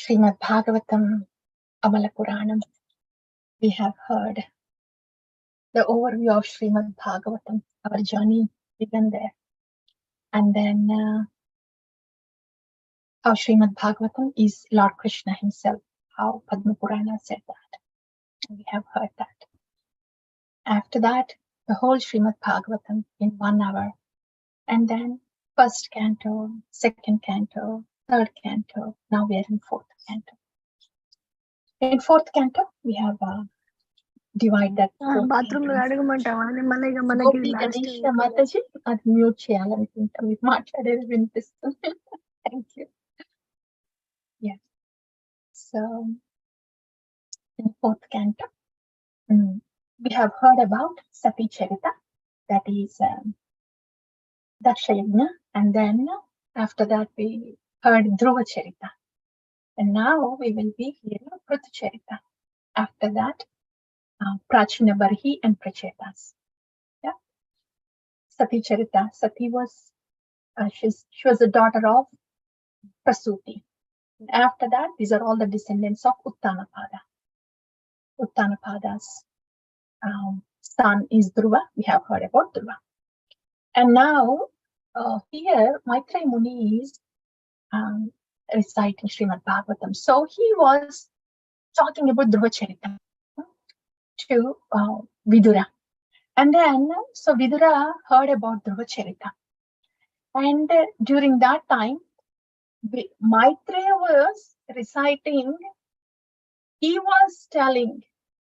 Srimad Bhagavatam, Amala Puranam. We have heard the overview of Srimad Bhagavatam. Our journey began there. And then how Srimad Bhagavatam is Lord Krishna himself, how Padma Purana said that. We have heard that. After that, the whole Srimad Bhagavatam in 1 hour. And then first canto, second canto, third canto. Now we are in fourth canto. In fourth canto, we have divided. Bathroom లో అడగమంటావా గోపి గణేష్ మాతాజీ అది mute చేయాలనుకుంటా మీరు మాట్లాడేది వినిపిస్తుంది. Thank you. So in fourth canto, we have heard about Sati Charita, that is Dakshayagna, and then after that we heard Dhruva Charita, and now we will be hearing Pruth Charita. After that, Prachina Barhi and Prachetas. Yeah, Sati Charita. Sati was she was the daughter of Prasuti. After that, these are all the descendants of Uttanapada. Uttanapada's son is Dhruva. We have heard about Dhruva. And now, here, Maitreya Muni is reciting Srimad Bhagavatam. So he was talking about Dhruva Charita to Vidura. And then, so Vidura heard about Dhruva Charita. And during that time, Maitreya was reciting, he was telling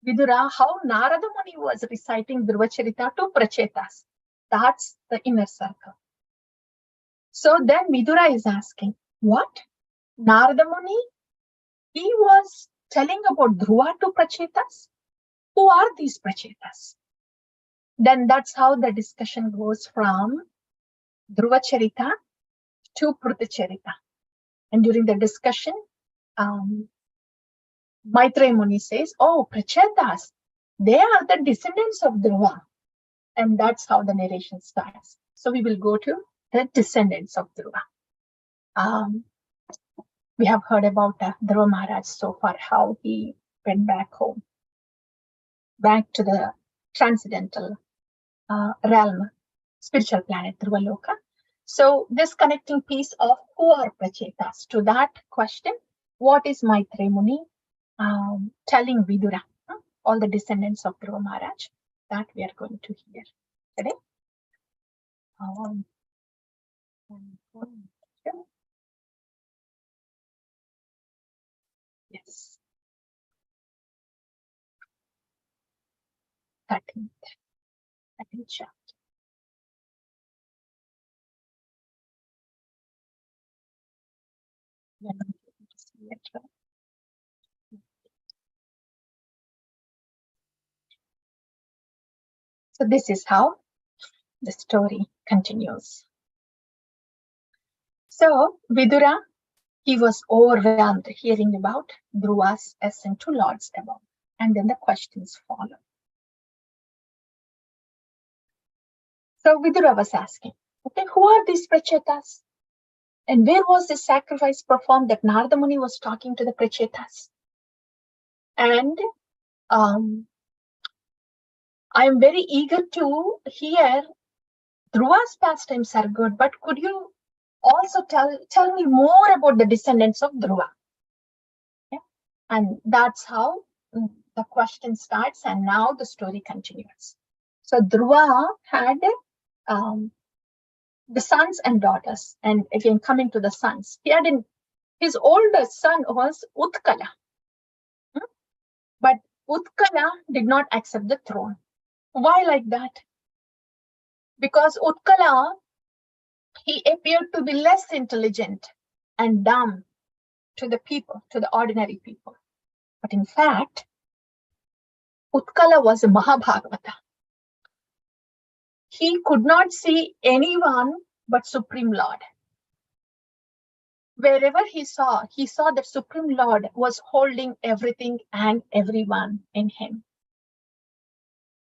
Vidura how Narada Muni was reciting Dhruva Charita to Prachetas. That's the inner circle. So then Vidura is asking, what? Narada Muni? He was telling about Dhruva to Prachetas? Who are these Prachetas? Then that's how the discussion goes from Dhruva Charita to Pruth Charita. And during the discussion, Maitreya Muni says, oh, Prachetas, they are the descendants of Dhruva. And that's how the narration starts. So we will go to the descendants of Dhruva. We have heard about Dhruva Maharaj so far, how he went back home, back to the transcendental realm, spiritual planet Dhruva Loka. So this connecting piece of who are Prachetas, to that question, what is Maitreya Muni telling Vidura, all the descendants of Dhruva Maharaj, that we are going to hear today. Yes. 13th chapter. So this is how the story continues. So Vidura, he was overwhelmed hearing about Dhruva's ascent to Lord's above. And then the questions follow. So Vidura was asking, okay, who are these Prachetas? And where was the sacrifice performed that Narada Muni was talking to the Prachetas? And I am very eager to hear Dhruva's pastimes are good, but could you also tell me more about the descendants of Dhruva? Yeah? And that's how the question starts, and now the story continues. So Dhruva had the sons and daughters, and again coming to the sons, he had his oldest son was Utkala, but Utkala did not accept the throne. Why like that? Because Utkala, he appeared to be less intelligent and dumb to the people, to the ordinary people. But in fact, Utkala was a Mahabhagavata. He could not see anyone but Supreme Lord. Wherever he saw that Supreme Lord was holding everything and everyone in him.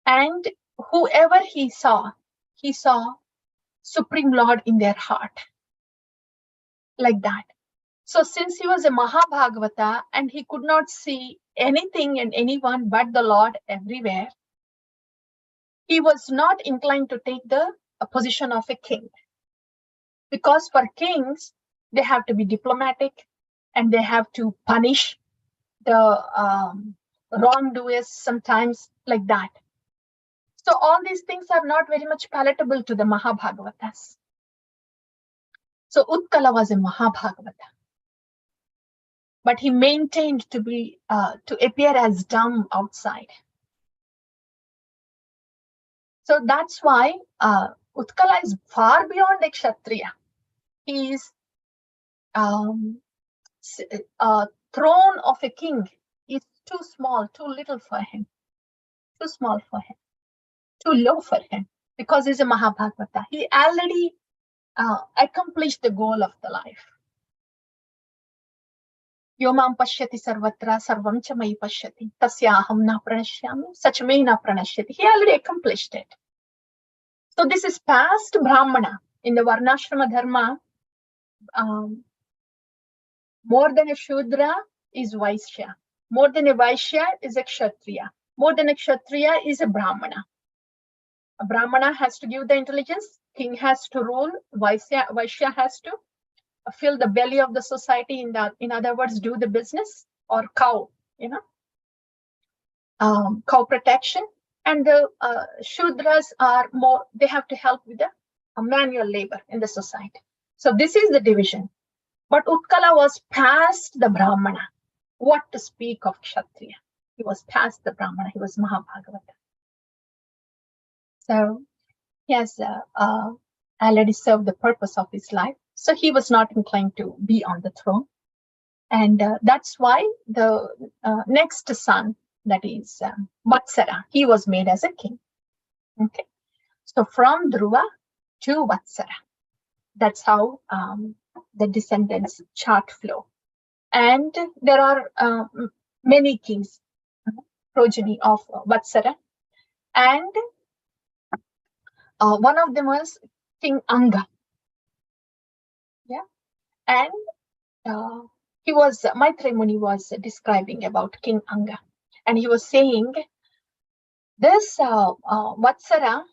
And whoever he saw Supreme Lord in their heart. Like that. So since he was a Mahabhagavata and he could not see anything and anyone but the Lord everywhere, he was not inclined to take the position of a king. Because for kings, they have to be diplomatic and they have to punish the wrongdoers sometimes, like that. So all these things are not very much palatable to the Mahabhagavatas. So Utkala was a Mahabhagavata, but he maintained to appear as dumb outside. So that's why Utkala is far beyond a Kshatriya. He is throne of a king is too small, too little for him, too small for him, too low for him, because he's a Mahabhagavata. He already accomplished the goal of the life. Yomam pashyati sarvatra sarvam cha mai pashyati tasyaham na pranashyami sachme na pranashyati. He already accomplished it. So this is past Brahmana. In the Varnashrama Dharma, more than a Shudra is Vaishya. More than a Vaishya is a Kshatriya. More than a Kshatriya is a Brahmana. A Brahmana has to give the intelligence, king has to rule, Vaishya has to fill the belly of the society, in other words, do the business, or cow, cow protection. And the Shudras are more, they have to help with the manual labor in the society. So this is the division. But Utkala was past the Brahmana. What to speak of Kshatriya? He was past the Brahmana. He was Mahabhagavata. So he has already served the purpose of his life. So he was not inclined to be on the throne. And that's why the next son, that is Vatsara, he was made as a king. Okay. So from Dhruva to Vatsara, that's how the descendants chart flow. And there are many kings, progeny of Vatsara. And one of them was King Anga. Yeah. And Maitreya Muni was describing about King Anga. And he was saying, this Vatsara,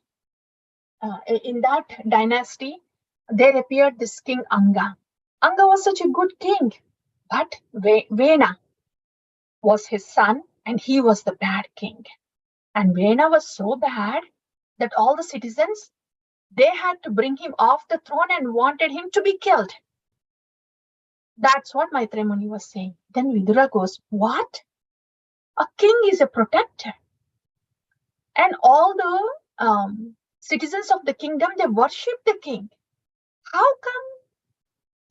in that dynasty, there appeared this King Anga. Anga was such a good king, but Vena was his son, and he was the bad king. And Vena was so bad that all the citizens, they had to bring him off the throne and wanted him to be killed. That's what Maitreya Muni was saying. Then Vidura goes, what? A king is a protector. And all the citizens of the kingdom, they worship the king. How come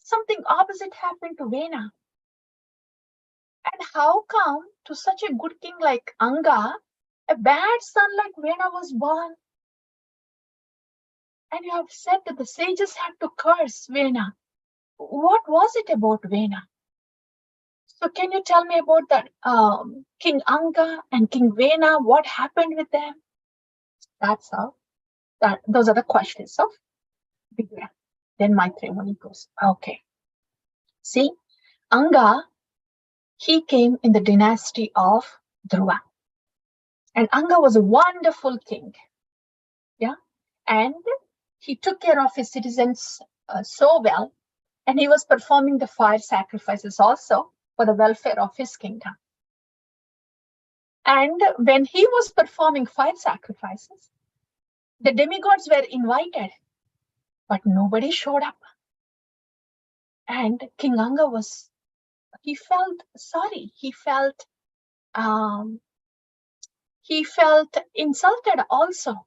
something opposite happened to Vena? And how come to such a good king like Anga, a bad son like Vena was born? And you have said that the sages had to curse Vena. What was it about Vena? So can you tell me about that King Anga and King Vena? What happened with them? That's how. Those are the questions of Vidura. Then Maitreya Muni goes, okay. See, Anga, he came in the dynasty of Dhruva. And Anga was a wonderful king. Yeah. And he took care of his citizens so well. And he was performing the fire sacrifices also for the welfare of his kingdom. And when he was performing fire sacrifices, the demigods were invited, but nobody showed up. And King Anga he felt sorry. He felt insulted also.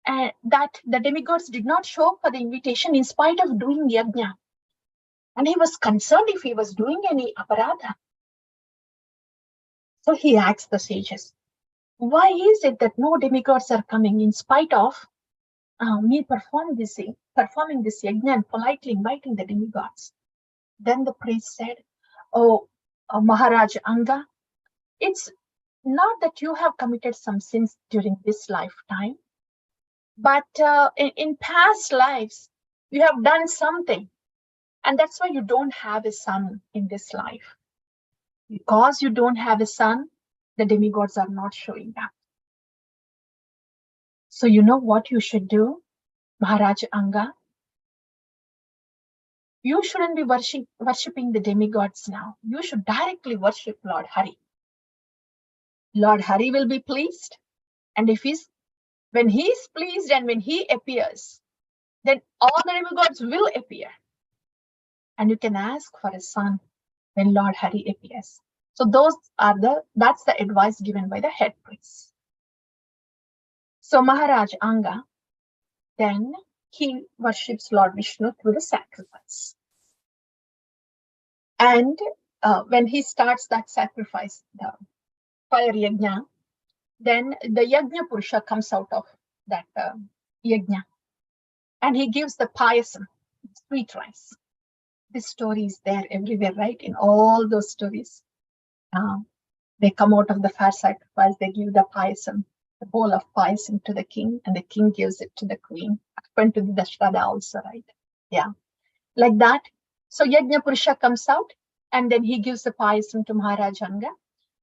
And that the demigods did not show up for the invitation in spite of doing yajna. And he was concerned if he was doing any aparadha. So he asked the sages, why is it that no demigods are coming in spite of me performing this yajna and politely inviting the demigods? Then the priest said, oh, Maharaj Anga, it's not that you have committed some sins during this lifetime, but in past lives, you have done something And that's why you don't have a son in this life. Because you don't have a son, the demigods are not showing up. So you know what you should do, Maharaj Anga? You shouldn't be worshipping the demigods now. You should directly worship Lord Hari. Lord Hari will be pleased. And when he is pleased and when he appears, then all the demigods will appear. And you can ask for a son when Lord Hari appears. So that's the advice given by the head priest. So Maharaj Anga, then he worships Lord Vishnu through the sacrifice. And when he starts that sacrifice, the fire yajna, then the yajna purusha comes out of that yajna. And he gives the payasam, sweet rice. This story is there everywhere, right? In all those stories. They come out of the fire sacrifice, they give the payasam, the bowl of payasam to the king, and the king gives it to the queen. Happened to the Dashrada also, right? Yeah. Like that. So Yajna Purusha comes out, and then he gives the payasam to Maharaj Anga.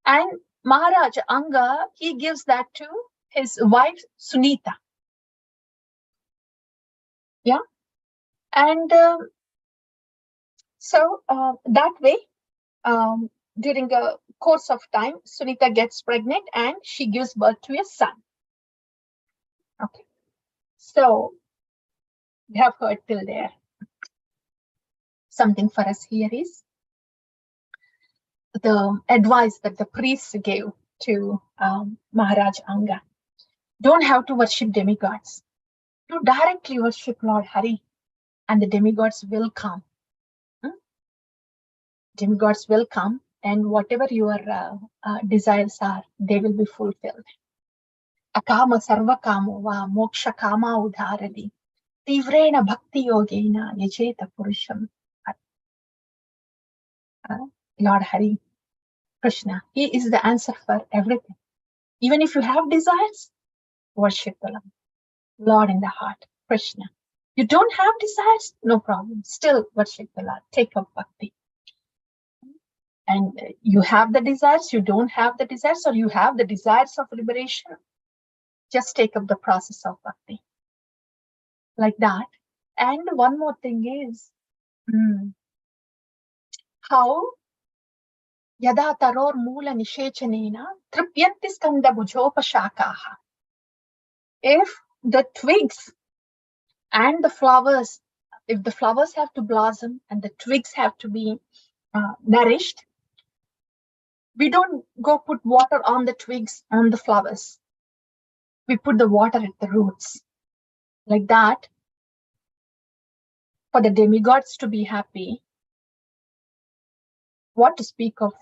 And Maharaj Anga, he gives that to his wife Sunita. Yeah. And so that way, during a course of time, Sunita gets pregnant and she gives birth to a son. Okay. So we have heard till there. Something for us here is the advice that the priests gave to Maharaj Anga. Don't have to worship demigods. You directly worship Lord Hari and the demigods will come. Demigods will come and whatever your desires are, they will be fulfilled. Akama sarva kamo va moksha kama udharadi. Tivrena bhakti yogena yajeta purusham. Lord Hari, Krishna, he is the answer for everything. Even if you have desires, worship the Lord in the heart, Krishna. You don't have desires, no problem. Still worship the Lord. Take up bhakti. And you have the desires, you don't have the desires, or you have the desires of liberation, just take up the process of bhakti. Like that. And one more thing is, how yada taror mula nishechanena tripyanti skanda bhujopashakaha. If the twigs and the flowers, if the flowers have to blossom and the twigs have to be nourished, we don't go put water on the twigs and the flowers. We put the water at the roots. Like that, for the demigods to be happy, what to speak of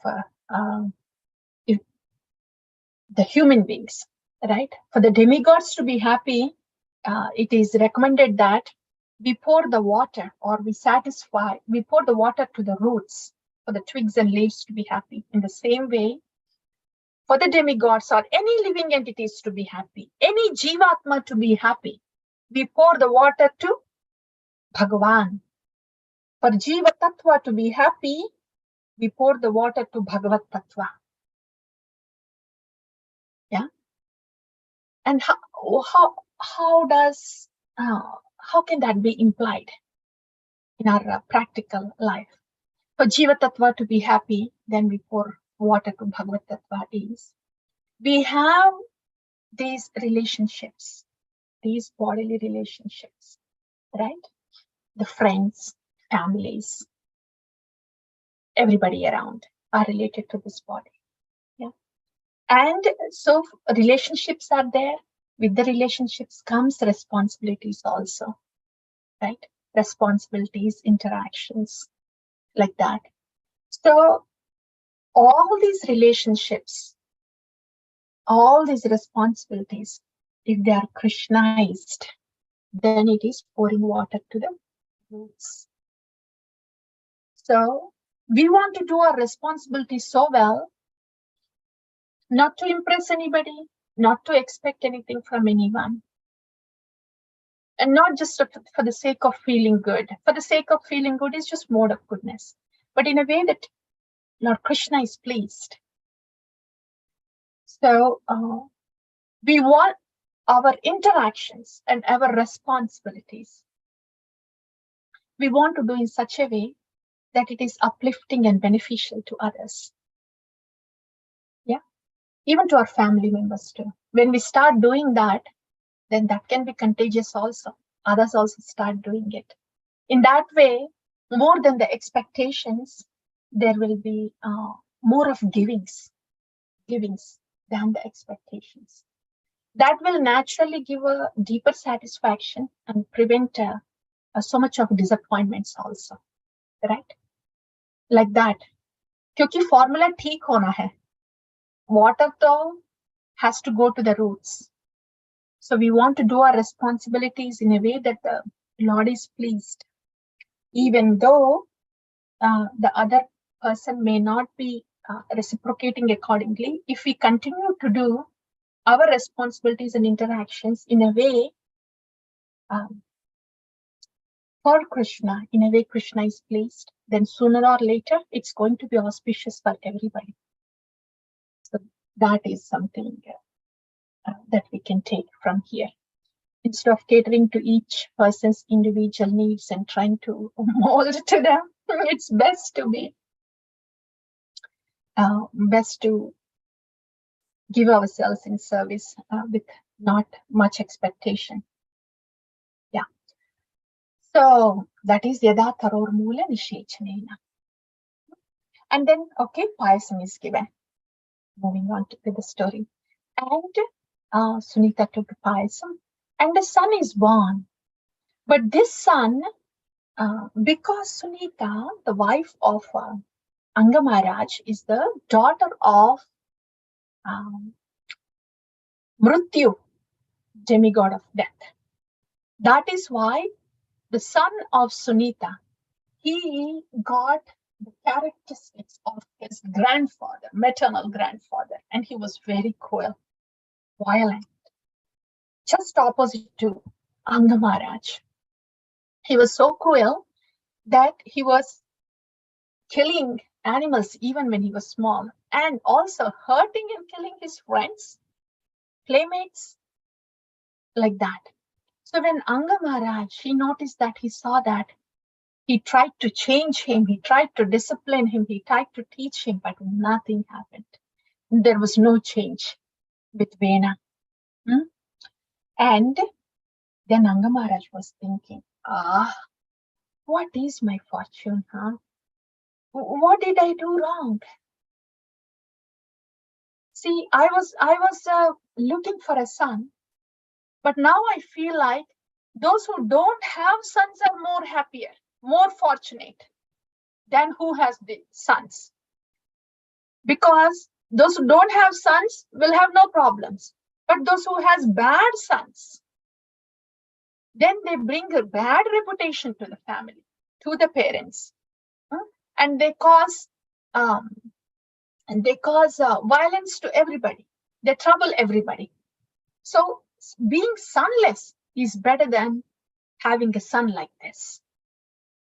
the human beings, right? For the demigods to be happy, it is recommended that we pour the water or we pour the water to the roots for the twigs and leaves to be happy. In the same way, for the demigods or any living entities to be happy, any jivatma to be happy, we pour the water to Bhagavan. For Jiva Tattva to be happy, we pour the water to Bhagavat Tattva. Yeah. And how can that be implied in our practical life? For Jiva Tattva to be happy, then we pour water to Bhagavat Tattva is. We have these relationships, these bodily relationships, right? The friends, families, everybody around are related to this body. Yeah. And so relationships are there. With the relationships comes responsibilities also, right? Responsibilities, interactions, like that. So all these relationships, all these responsibilities, if they are Krishnaized, then it is pouring water to the roots. So we want to do our responsibilities so well, not to impress anybody, not to expect anything from anyone. And not just for the sake of feeling good. For the sake of feeling good is just mode of goodness, but in a way that Lord Krishna is pleased. So we want our interactions and our responsibilities, we want to do in such a way that it is uplifting and beneficial to others. Yeah, even to our family members too. When we start doing that, then that can be contagious also. Others also start doing it. In that way, more than the expectations, there will be more of givings than the expectations. That will naturally give a deeper satisfaction and prevent so much of disappointments also, right? Like that. क्योंकि formula ठीक होना है. Water though has to go to the roots. So we want to do our responsibilities in a way that the Lord is pleased, even though the other person may not be reciprocating accordingly. If we continue to do our responsibilities and interactions in a way for Krishna, in a way Krishna is pleased, then sooner or later it's going to be auspicious for everybody. So that is something that we can take from here. Instead of catering to each person's individual needs and trying to mold to them, it's best to give ourselves in service with not much expectation. Yeah. So that is Yada Taror Mula Nishechanena. And then, okay, Payasam is given. Moving on to the story. And Sunita took the Payasam, and the son is born. But this son, because Sunita, the wife of Anga Maharaj, is the daughter of Mrityu, demigod of death. That is why the son of Sunita, he got the characteristics of his grandfather, maternal grandfather, and he was very cruel, violent, just opposite to Anga Maharaj. He was so cruel that he was killing animals even when he was small, and also hurting and killing his friends, playmates, like that. So when Anga Maharaj, he noticed that, he saw that, he tried to change him, he tried to discipline him, he tried to teach him, but nothing happened. There was no change with Vena. And then Anga Maharaj was thinking, what is my fortune, huh? What did I do wrong? See, I was looking for a son, but now I feel like those who don't have sons are more happier, more fortunate than who has the sons. Because those who don't have sons will have no problems. But those who has bad sons, then they bring a bad reputation to the family, to the parents. And they cause violence to everybody. They trouble everybody. So being sonless is better than having a son like this.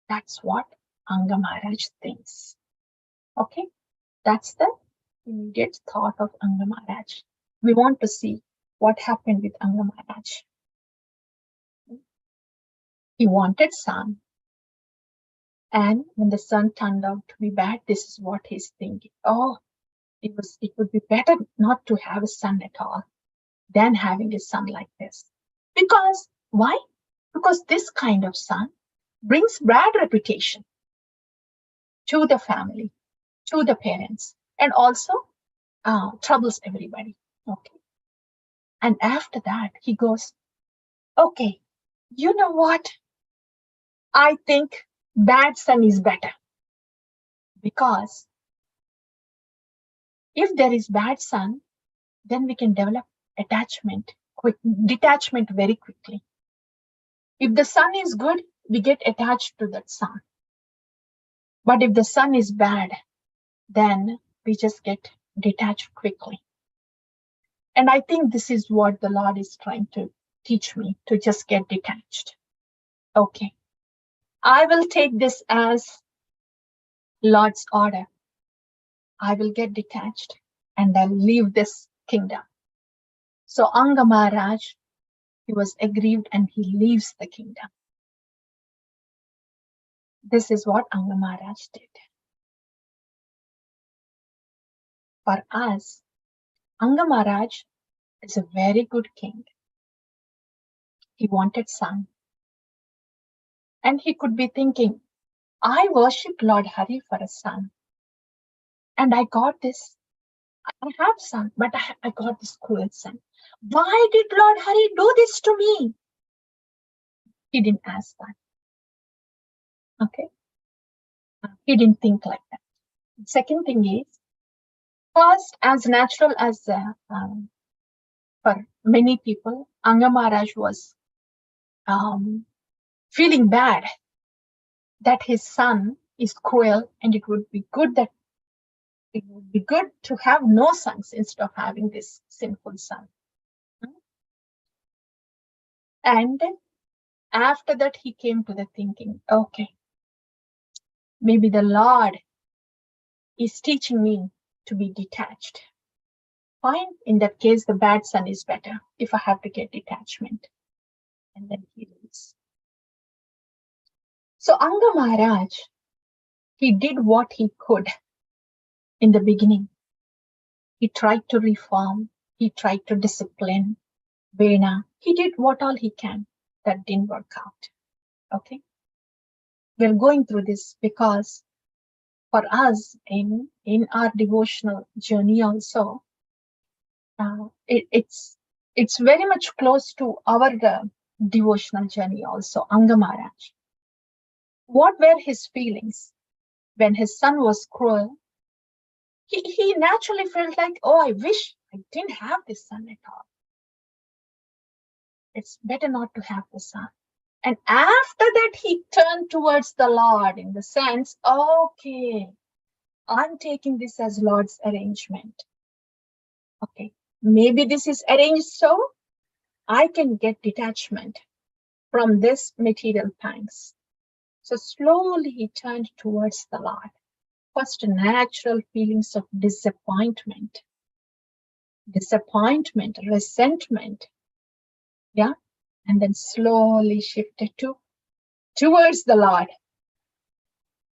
That's what Anga Maharaj thinks. Okay, that's the immediate thought of Anga Maharaj. We want to see what happened with Anga Maharaj. He wanted son, and when the son turned out to be bad, this is what he's thinking. Oh, it would be better not to have a son at all than having a son like this. Because why? Because this kind of son brings bad reputation to the family, to the parents, and also troubles everybody. Okay. And after that, he goes, okay, you know what? I think bad son is better. Because if there is bad son, then we can develop detachment very quickly. If the son is good, we get attached to that son. But if the son is bad, then we just get detached quickly. And I think this is what the Lord is trying to teach me to just get detached. Okay, I will take this as Lord's order. I will get detached and I'll leave this kingdom. So Anga Maharaj, he was aggrieved and he leaves the kingdom. This is what Anga Maharaj did. For us, Anga Maharaj is a very good king. He wanted son. And he could be thinking, I worshipped Lord Hari for a son. And I got this. I have son, but I got this cruel son. Why did Lord Hari do this to me? He didn't ask that. Okay. He didn't think like that. Second thing is, first, as natural as for many people, Anga Maharaj was feeling bad that his son is cruel, and it would be good to have no sons instead of having this sinful son. And after that, he came to the thinking, okay, maybe the Lord is teaching me to be detached. Fine, in that case, the bad son is better if I have to get detachment. And then he leaves. So Anga Maharaj, he did what he could in the beginning. He tried to reform. He tried to discipline Vena. He did what all he can. That didn't work out. Okay. We're going through this because for us in our devotional journey also, it's very much close to our devotional journey also. Anga Maharaj, what were his feelings when his son was cruel? He naturally felt like, oh, I wish I didn't have this son at all. It's better not to have the son. And after that, he turned towards the Lord in the sense, okay, I'm taking this as Lord's arrangement. Okay, maybe this is arranged so I can get detachment from this material pangs. So slowly he turned towards the Lord. First, natural feelings of disappointment, resentment. Yeah. And then slowly shifted towards the Lord.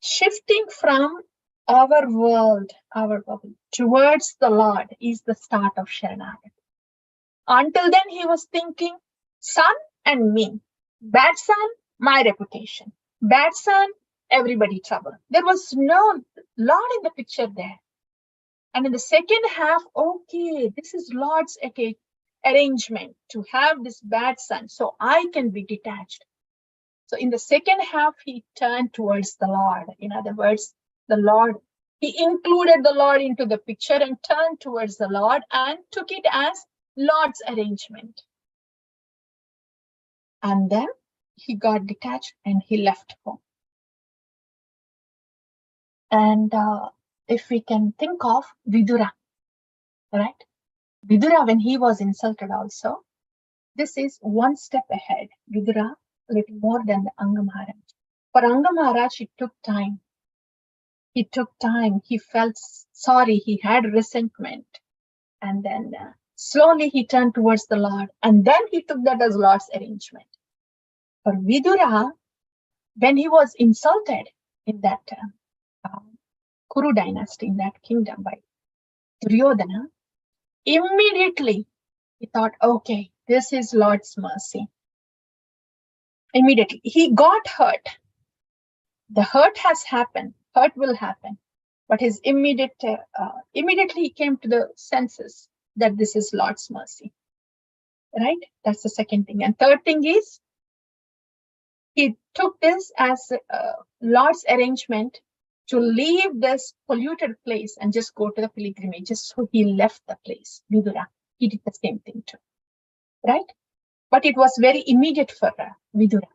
Shifting from our world, our bubble, towards the Lord is the start of Sharanagati. Until then, he was thinking, son and me. Bad son, my reputation. Bad son, everybody trouble. There was no Lord in the picture there. And in the second half, okay, this is Lord's arrangement to have this bad son, so I can be detached. So in the second half, he turned towards the Lord. In other words, the Lord, he included the Lord into the picture and turned towards the Lord and took it as Lord's arrangement. And then he got detached and he left home. And if we can think of Vidura, right? Vidura, when he was insulted also, this is one step ahead. Vidura, a little more than the Anga Maharaj. For Anga Maharaj, it took time. He took time. He felt sorry. He had resentment. And then slowly he turned towards the Lord. And then he took that as Lord's arrangement. For Vidura, when he was insulted in that Kuru dynasty, in that kingdom by Duryodhana, immediately he thought, okay, this is Lord's mercy. Immediately, he got hurt. The hurt has happened. Hurt will happen. But his immediately he came to the senses that this is Lord's mercy. Right? That's the second thing. And third thing is, he took this as Lord's arrangement to leave this polluted place and just go to the pilgrimages. So he left the place. Vidura, he did the same thing too. Right? But it was very immediate for Vidura.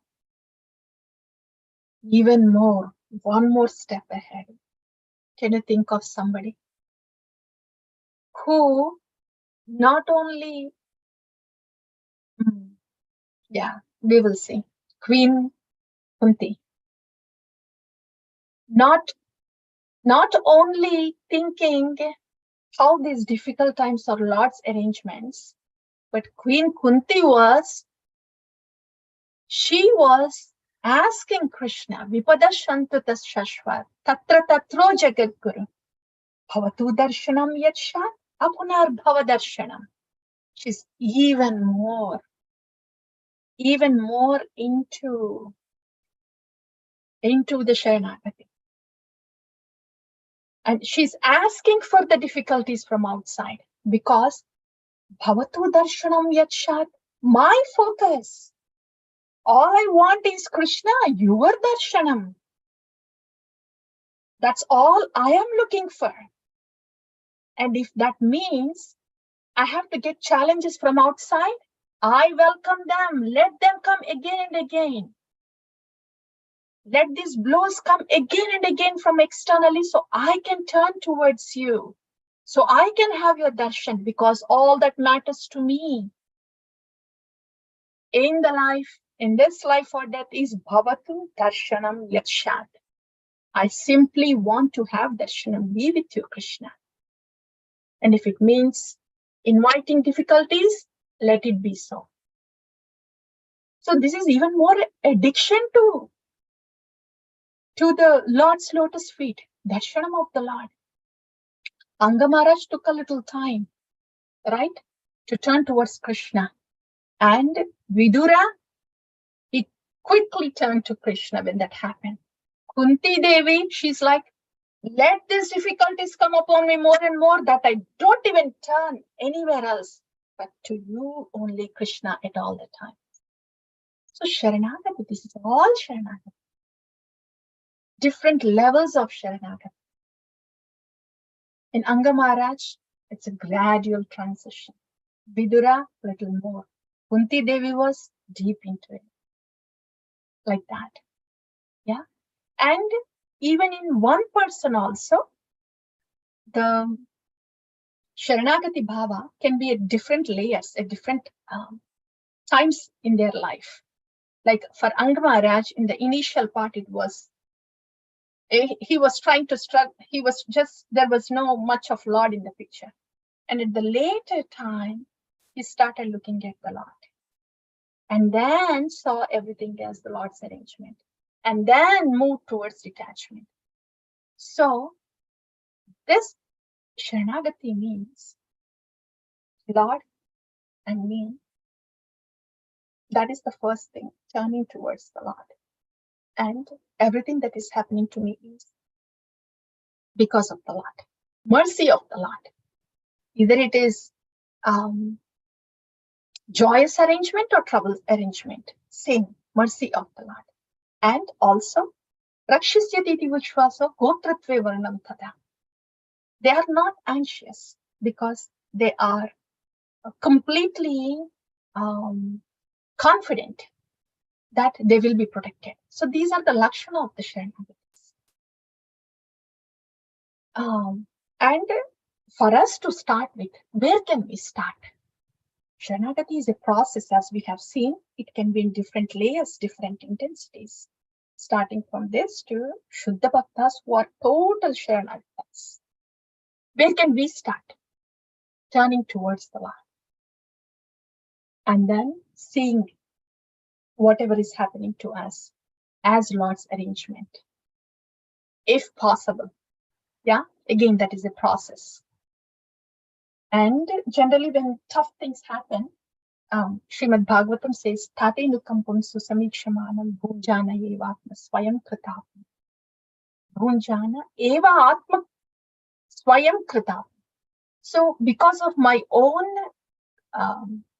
Even more, one more step ahead. Can you think of somebody who not only Yeah, we will see. Queen Kunti. Not only thinking how these difficult times are Lord's arrangements, but Queen Kunti she was asking Krishna, Vipadashantu Shashvat, Tatra Tatro Jagadguru, Bhavatu Darshanam Yatshat, Apunar Bhavadarshanam. She's even more into the Sharanagati. And she's asking for the difficulties from outside because Bhavatu Darshanam Yatshat, my focus. All I want is Krishna, your darshanam. That's all I am looking for. And if that means I have to get challenges from outside, I welcome them. Let them come again and again. Let these blows come again and again from externally so I can turn towards you. So I can have your darshan, because all that matters to me in the life, in this life or death, is bhavatu darshanam yakshat. I simply want to have darshanam, be with you, Krishna. And if it means inviting difficulties, let it be so. So this is even more addiction to the Lord's lotus feet, darshanam of the Lord. Anga Maharaj took a little time, right, to turn towards Krishna. And Vidura, he quickly turned to Krishna when that happened. Kunti Devi, she's like, let these difficulties come upon me more and more that I don't even turn anywhere else, but to you only, Krishna, at all the time. So Sharanagati, this is all Sharanagati. Different levels of Sharanagati. In Anga Maharaj, it's a gradual transition. Vidura, little more. Kunti Devi was deep into it. Like that. Yeah. And even in one person also, the Sharanagati Bhava can be at different layers, at different times in their life. Like for Anga Maharaj, in the initial part, it was, he was trying to struggle. He was just, there was no much of Lord in the picture. And at the later time, he started looking at the Lord. And then saw everything as the Lord's arrangement. And then moved towards detachment. So this Sharanagati means Lord and me. That is the first thing, turning towards the Lord. And everything that is happening to me is because of the Lord. Mercy of the Lord. Either it is joyous arrangement or trouble arrangement. Same, mercy of the Lord. And also, Rakshisyati Vishwaso Gotratve Varnam Tada. They are not anxious because they are completely confident that they will be protected. So these are the Lakshana of the Sharanagatis. And for us to start with, where can we start? Sharanagati is a process, as we have seen. It can be in different layers, different intensities. Starting from this to Shuddha Bhaktas who are total Sharanagatis. Where can we start? Turning towards the Lord. And then seeing whatever is happening to us as Lord's arrangement. If possible. Yeah, again, that is a process. And generally when tough things happen, Srimad Bhagavatam says, Tate nukampam susamikshamanam bhunjana eva atma swayam kritapam. Bhunjana eva atma swayam kritapam. So because of my own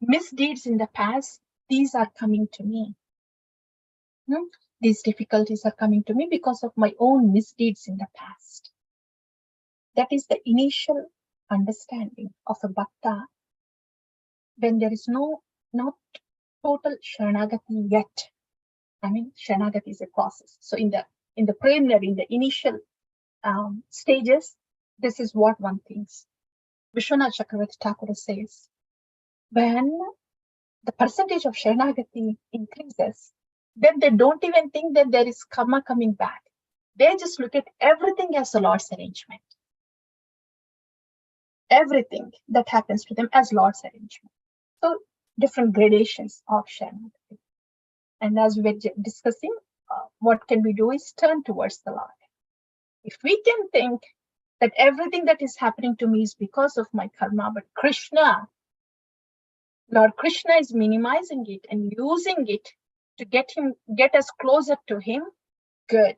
misdeeds in the past, these are coming to me. These difficulties are coming to me because of my own misdeeds in the past. That is the initial understanding of a bhakta when there is not total Sharanagati yet. I mean, Sharanagati is a process. So in the preliminary, in the initial stages, this is what one thinks. Vishwanath Chakravarti Thakur says, when the percentage of Sharanagati increases, then they don't even think that there is karma coming back. They just look at everything as the Lord's arrangement. Everything that happens to them as Lord's arrangement. So different gradations of Sharanagati. And as we were discussing, what can we do is turn towards the Lord. If we can think that everything that is happening to me is because of my karma, but Lord Krishna is minimizing it and using it to get us closer to him, good.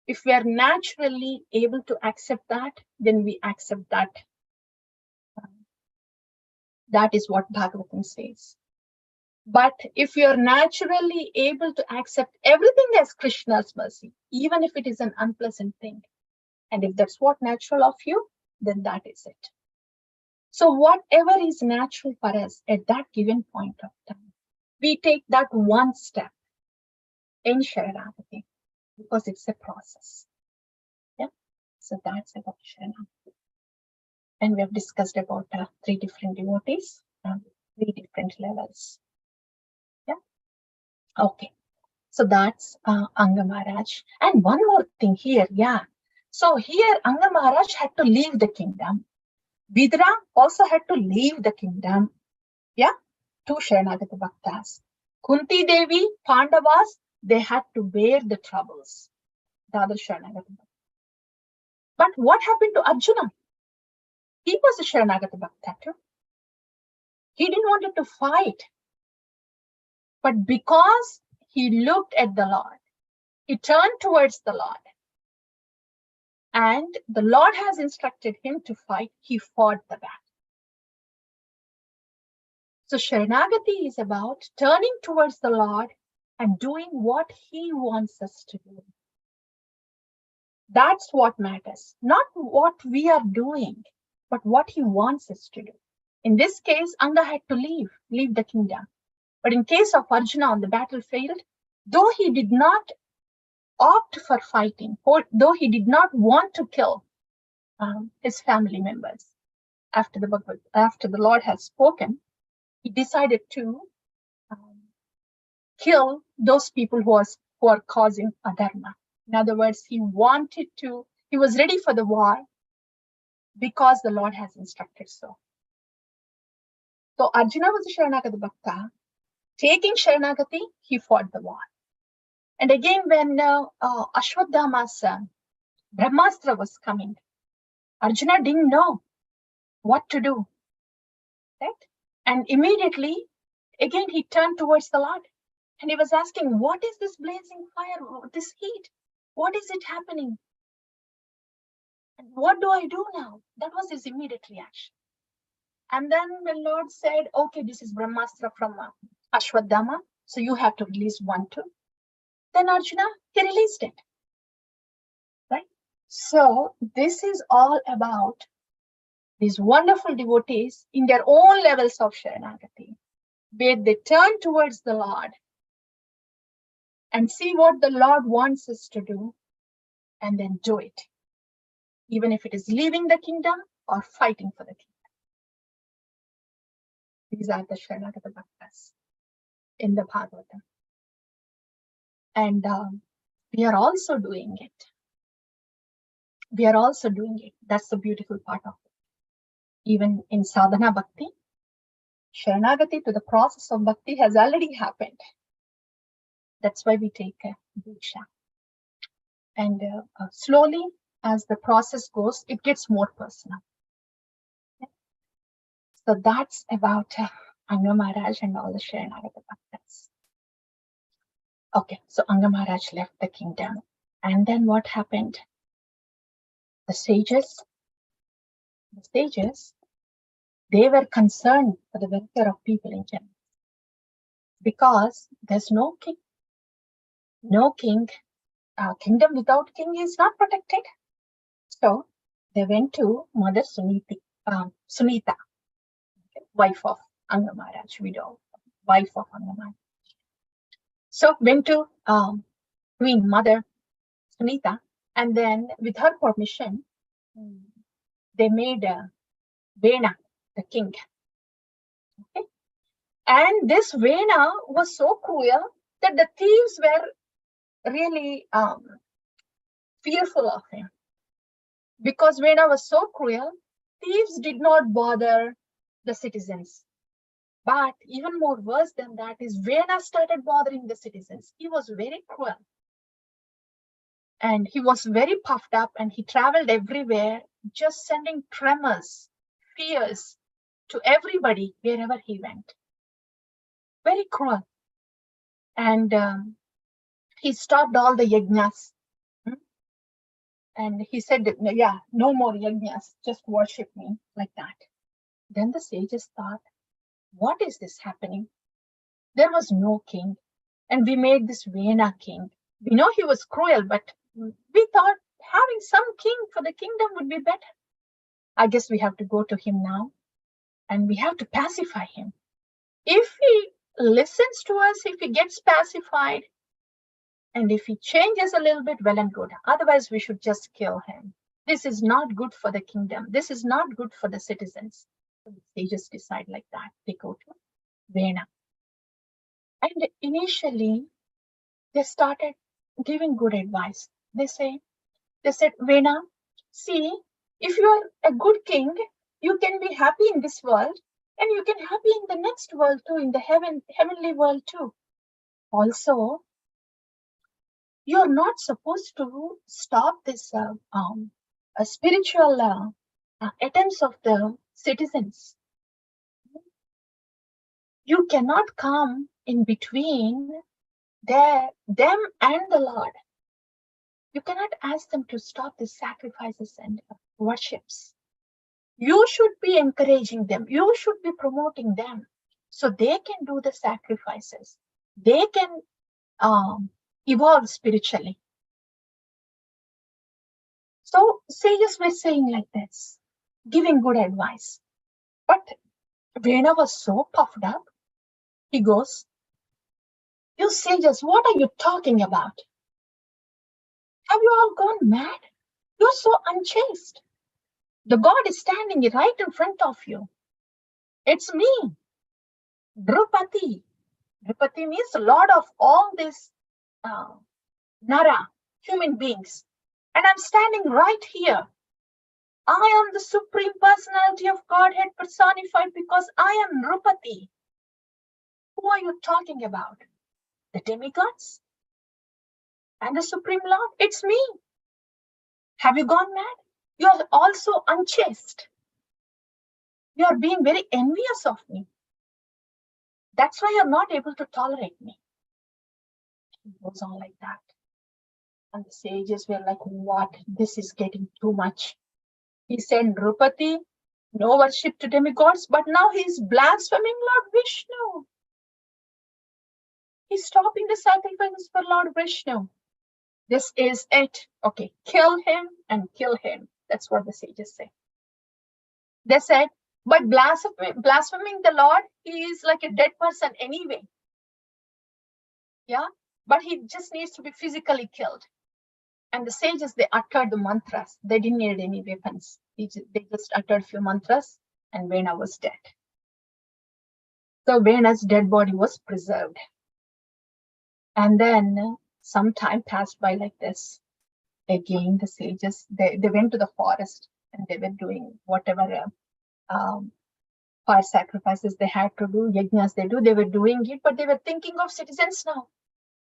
If we are naturally able to accept that, then we accept that. That is what Bhagavatam says. But if you are naturally able to accept everything as Krishna's mercy, even if it is an unpleasant thing, and if that's what natural of you, then that is it. So whatever is natural for us at that given point of time, we take that one step in Sharanagati because it's a process. Yeah. So that's about Sharanagati. And we have discussed about 3 different devotees, 3 different levels. Yeah. Okay. So that's Anga Maharaj. And one more thing here. Yeah. So here Anga Maharaj had to leave the kingdom. Vidura also had to leave the kingdom. Yeah. 2 Sharanagati Bhaktas. Kunti Devi, Pandavas, they had to bear the troubles. The other Sharanagati Bhaktas. But what happened to Arjuna? He was a Sharanagati Bhakta too. He didn't want to fight. But because he looked at the Lord, he turned towards the Lord. And the Lord has instructed him to fight. He fought the battle. So Sharanagati is about turning towards the Lord and doing what he wants us to do. That's what matters. Not what we are doing, but what he wants us to do. In this case, Anga had to leave the kingdom. But in case of Arjuna on the battlefield, though he did not opt for fighting, or though he did not want to kill his family members, after the Lord has spoken, he decided to kill those people who are causing adharma. In other words, he was ready for the war because the Lord has instructed so. So Arjuna was a Sharanagati Bhakta. Taking Sharanagati, he fought the war. And again, when Ashwadhama's Brahmastra was coming, Arjuna didn't know what to do. Right? And immediately, again, he turned towards the Lord. And he was asking, what is this blazing fire, this heat? What is it happening? And what do I do now? That was his immediate reaction. And then the Lord said, okay, this is Brahmastra from Ashwadhama. So you have to release 1 too. Then Arjuna, he released it. Right? So this is all about these wonderful devotees in their own levels of Sharanagati, where they turn towards the Lord and see what the Lord wants us to do and then do it, even if it is leaving the kingdom or fighting for the kingdom. These are the Sharanagati Bhaktas in the Bhagavatam. And we are also doing it. That's the beautiful part of it. Even in sadhana bhakti, Sharanagati to the process of bhakti has already happened. That's why we take Diksha. And slowly, as the process goes, it gets more personal. Okay? So that's about Anga Maharaj and all the Sharanagati Bhaktas. Okay, so Anga Maharaj left the kingdom. And then what happened? The sages, they were concerned for the welfare of people in general. Because there's no king. Kingdom without king is not protected. So they went to Mother Sunita, wife of Anga Maharaj, widow, wife of Anga Maharaj. So went to Queen Mother Sunita, and then with her permission, they made Vena the king. Okay? And this Vena was so cruel that the thieves were really fearful of him. Because Vena was so cruel, thieves did not bother the citizens. But even more worse than that is Vena started bothering the citizens. He was very cruel. And he was very puffed up and he traveled everywhere, just sending tremors, fears to everybody wherever he went. Very cruel. And he stopped all the yajnas. And he said, yeah, no more yajnas, just worship me like that. Then the sages thought, what is this happening? There was no king. And we made this Vena king. We know he was cruel, but we thought having some king for the kingdom would be better. I guess we have to go to him now and we have to pacify him. If he listens to us, if he gets pacified, and if he changes a little bit, well and good. Otherwise, we should just kill him. This is not good for the kingdom. This is not good for the citizens. So they just decide like that. They go to Vena. And initially, they started giving good advice. They said, Vena, see, if you are a good king, you can be happy in this world and you can be happy in the next world too, in the heavenly world too. Also, you're not supposed to stop this spiritual attempts of the citizens. You cannot come in between them and the Lord. You cannot ask them to stop the sacrifices and worships. You should be encouraging them. You should be promoting them so they can do the sacrifices. They can evolve spiritually. So sages were saying like this, giving good advice. But Vena was so puffed up. He goes, you sages, what are you talking about? Have you all gone mad? You're so unchaste. The God is standing right in front of you. It's me, Drupati. Drupati means Lord of all these Nara, human beings. And I'm standing right here. I am the Supreme Personality of Godhead personified because I am Drupati. Who are you talking about? The demigods? And the Supreme Lord? It's me. Have you gone mad? You're also unchaste. You're being very envious of me. That's why you're not able to tolerate me. It goes on like that. And the sages were like, what? This is getting too much. He said, Drupati, no worship to demigods, but now he's blaspheming Lord Vishnu. He's stopping the sacrifices for Lord Vishnu. This is it. Okay, kill him and kill him. That's what the sages say. They said, but blaspheming the Lord, he is like a dead person anyway. Yeah, but he just needs to be physically killed. And the sages, they uttered the mantras. They didn't need any weapons. They just uttered a few mantras and Vena was dead. So Vena's dead body was preserved. And then some time passed by like this. Again, the sages, they went to the forest and they were doing whatever fire sacrifices they had to do, yajnas they were doing it, but they were thinking of citizens now.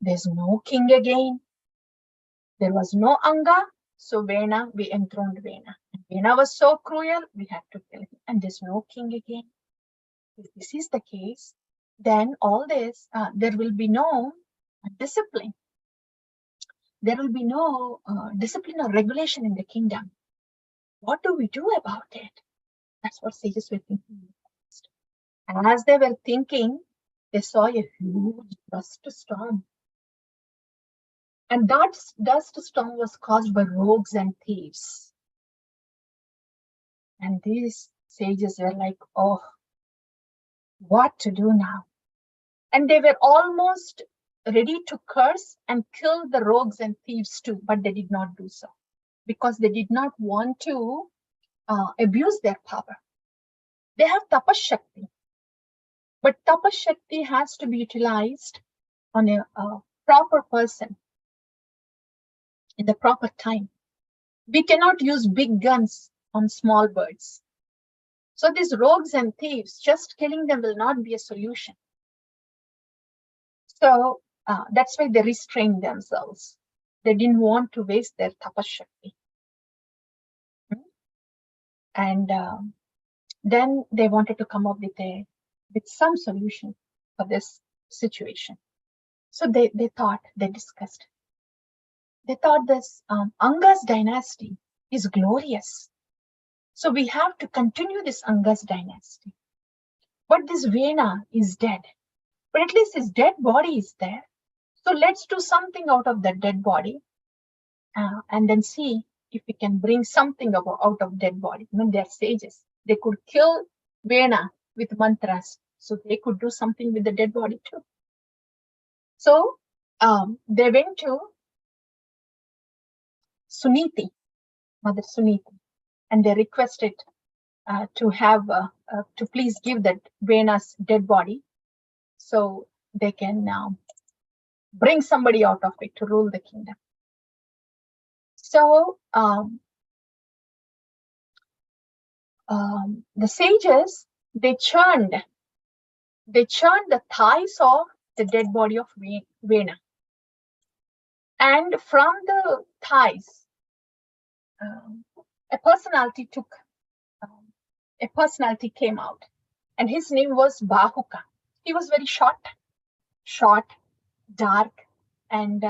There's no king again. There was no Anga, so Vena, we enthroned Vena. And Vena was so cruel, we had to kill him. And there's no king again. If this is the case, then all this, there will be no discipline. There will be no discipline or regulation in the kingdom. What do we do about it? That's what sages were thinking. And as they were thinking, they saw a huge dust storm. And that dust storm was caused by rogues and thieves. And these sages were like, oh, what to do now? And they were almost ready to curse and kill the rogues and thieves too, but they did not do so because they did not want to abuse their power. They have tapashakti. But tapashakti has to be utilized on a proper person in the proper time. We cannot use big guns on small birds. So these rogues and thieves, just killing them will not be a solution. So that's why they restrained themselves. They didn't want to waste their tapashakti. And then they wanted to come up with some solution for this situation. So they discussed. They thought this Anga's dynasty is glorious. So we have to continue this Anga's dynasty. But this Vena is dead. But at least his dead body is there. So let's do something out of that dead body and then see if we can bring something out of dead body. I mean, they're sages. They could kill Vena with mantras. So they could do something with the dead body too. So they went to Suniti, Mother Suniti, and they requested to please give that Vena's dead body so they can bring somebody out of it to rule the kingdom. So the sages, they churned the thighs of the dead body of Vena. And from the thighs, a personality came out, and his name was Bahuka. He was very short, dark, and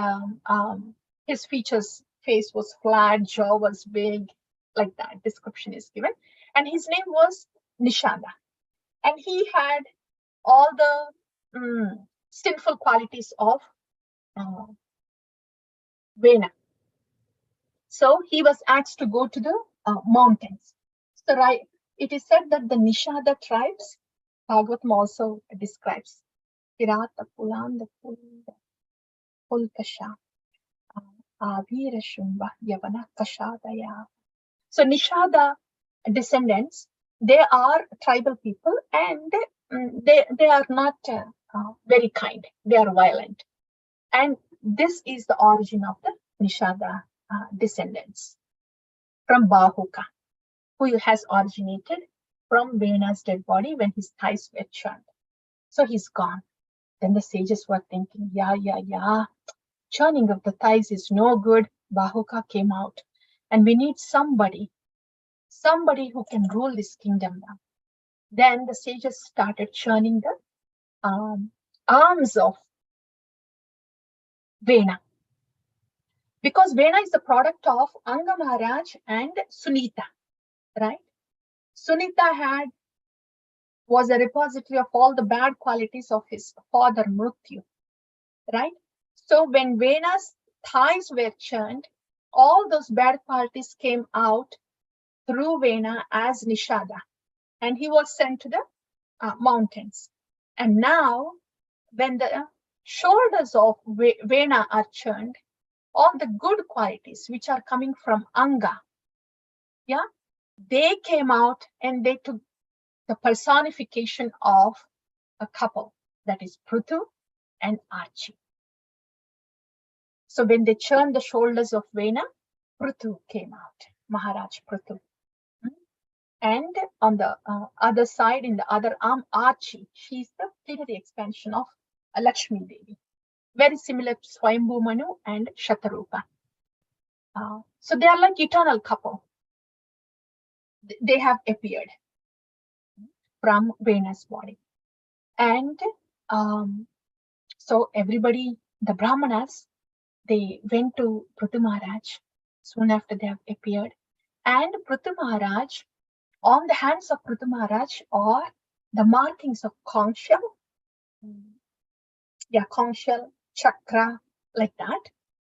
his face was flat, jaw was big, like that description is given. And his name was Nishada. And he had all the sinful qualities of Vena. So he was asked to go to the mountains. So it is said that the Nishada tribes, Bhagavatam also describes Hirata Pulanda Pulkasha Avira Shumba Yavana Kashadaya. So Nishada descendants, they are tribal people, and they are not very kind. They are violent. And this is the origin of the Nishada descendants from Bahuka, who has originated from Vena's dead body when his thighs were churned. So he's gone. Then the sages were thinking, yeah, churning of the thighs is no good. Bahuka came out, and we need somebody who can rule this kingdom now. Then the sages started churning the arms of Vena, because Vena is the product of Anga Maharaj and Sunita, right? Sunita was a repository of all the bad qualities of his father Mrutyu, right? So when Vena's thighs were churned, all those bad qualities came out through Vena as Nishada, and he was sent to the mountains. And now, when the shoulders of Vena are churned, all the good qualities which are coming from Anga, they came out, and they took the personification of a couple, that is Prithu and Archie. So when they churned the shoulders of Vena, Prithu came out, Maharaj Prithu. And on the other side, in the other arm, Archie, she's the plenary expansion of Lakshmi Devi, very similar to Swayambhu Manu and Shatarupa. So they are like eternal couple. They have appeared from Vena's body. And so everybody, the Brahmanas, they went to Prithu Maharaj soon after they have appeared. And Prithu Maharaj, on the hands of Prithu Maharaj are the markings of conch shell, chakra, like that.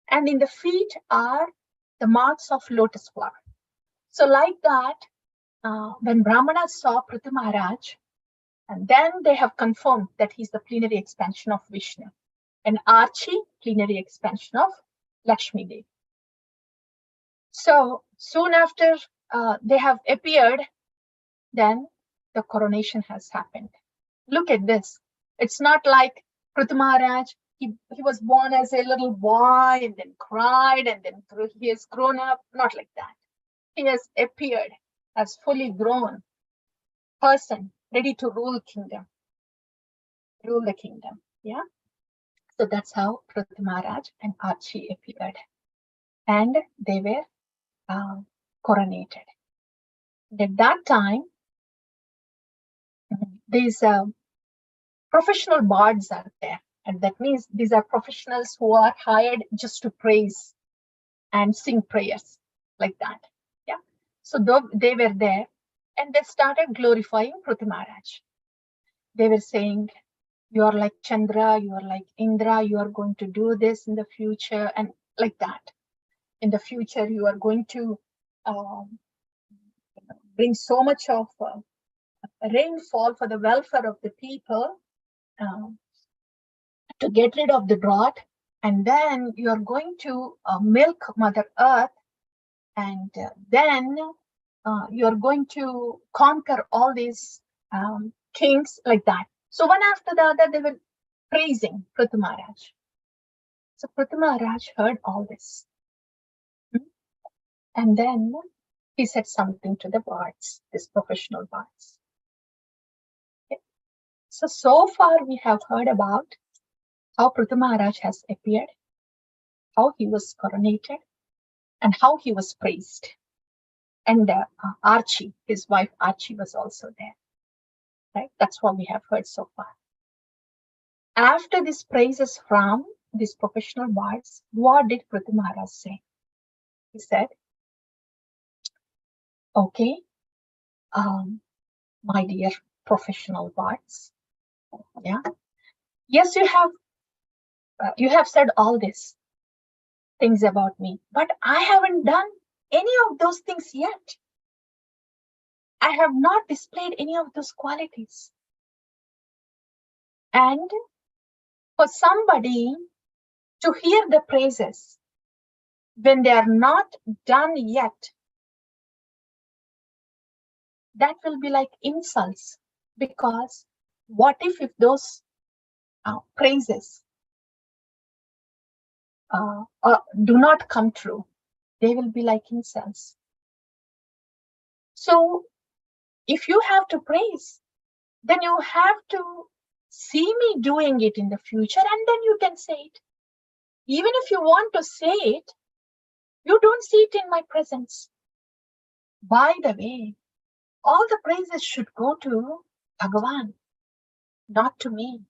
And in the feet are the marks of lotus flower. So like that, when Brahmanas saw Prithu Maharaj, and then they have confirmed that he's the plenary expansion of Vishnu, and Archie, plenary expansion of Lakshmi Devi. So soon after they have appeared, then the coronation has happened. Look at this. It's not like Prithu Maharaj, he was born as a little boy and then cried and then he has grown up. Not like that. He has appeared as fully grown person, ready to rule the kingdom. Yeah. So that's how Prithu Maharaj and Archie appeared. And they were coronated. At that time, these professional bards are there. And that means these are professionals who are hired just to praise and sing prayers like that. Yeah. So they were there and they started glorifying Prithu Maharaj. They were saying, you are like Chandra, you are like Indra, you are going to do this in the future, and like that. In the future, you are going to bring so much of rainfall for the welfare of the people, to get rid of the drought, and then you are going to milk Mother Earth, and then you are going to conquer all these kings, like that. So one after the other, they were praising Prithu Maharaj. So Prithu Maharaj heard all this. And then he said something to the bards, these professional bards. Okay. So far we have heard about how Prithu Maharaj has appeared, how he was coronated, and how he was praised. And Archie, his wife Archie, was also there. Right? That's what we have heard so far. After these praises from these professional bards, what did Prithu Maharaj say? He said, okay, my dear professional bards, yeah, yes, you have said all these things about me, but I haven't done any of those things yet. I have not displayed any of those qualities. And for somebody to hear the praises when they are not done yet, that will be like insults, because what if those praises do not come true? They will be like insults. So if you have to praise, then you have to see me doing it in the future, and then you can say it. Even if you want to say it, you don't see it in my presence. By the way, all the praises should go to Bhagavan, not to me.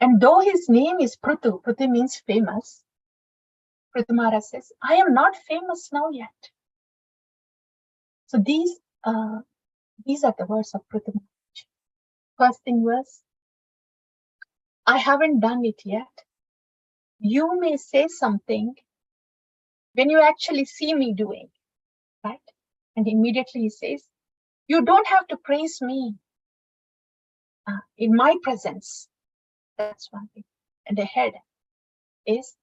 And though his name is Prithu, Prithu means famous, Prithu Maharaj says, I am not famous now yet. So these are the words of Prithu Maharaj. First thing was, I haven't done it yet. You may say something when you actually see me doing, right? And immediately he says, you don't have to praise me in my presence. That's one thing. And ahead is,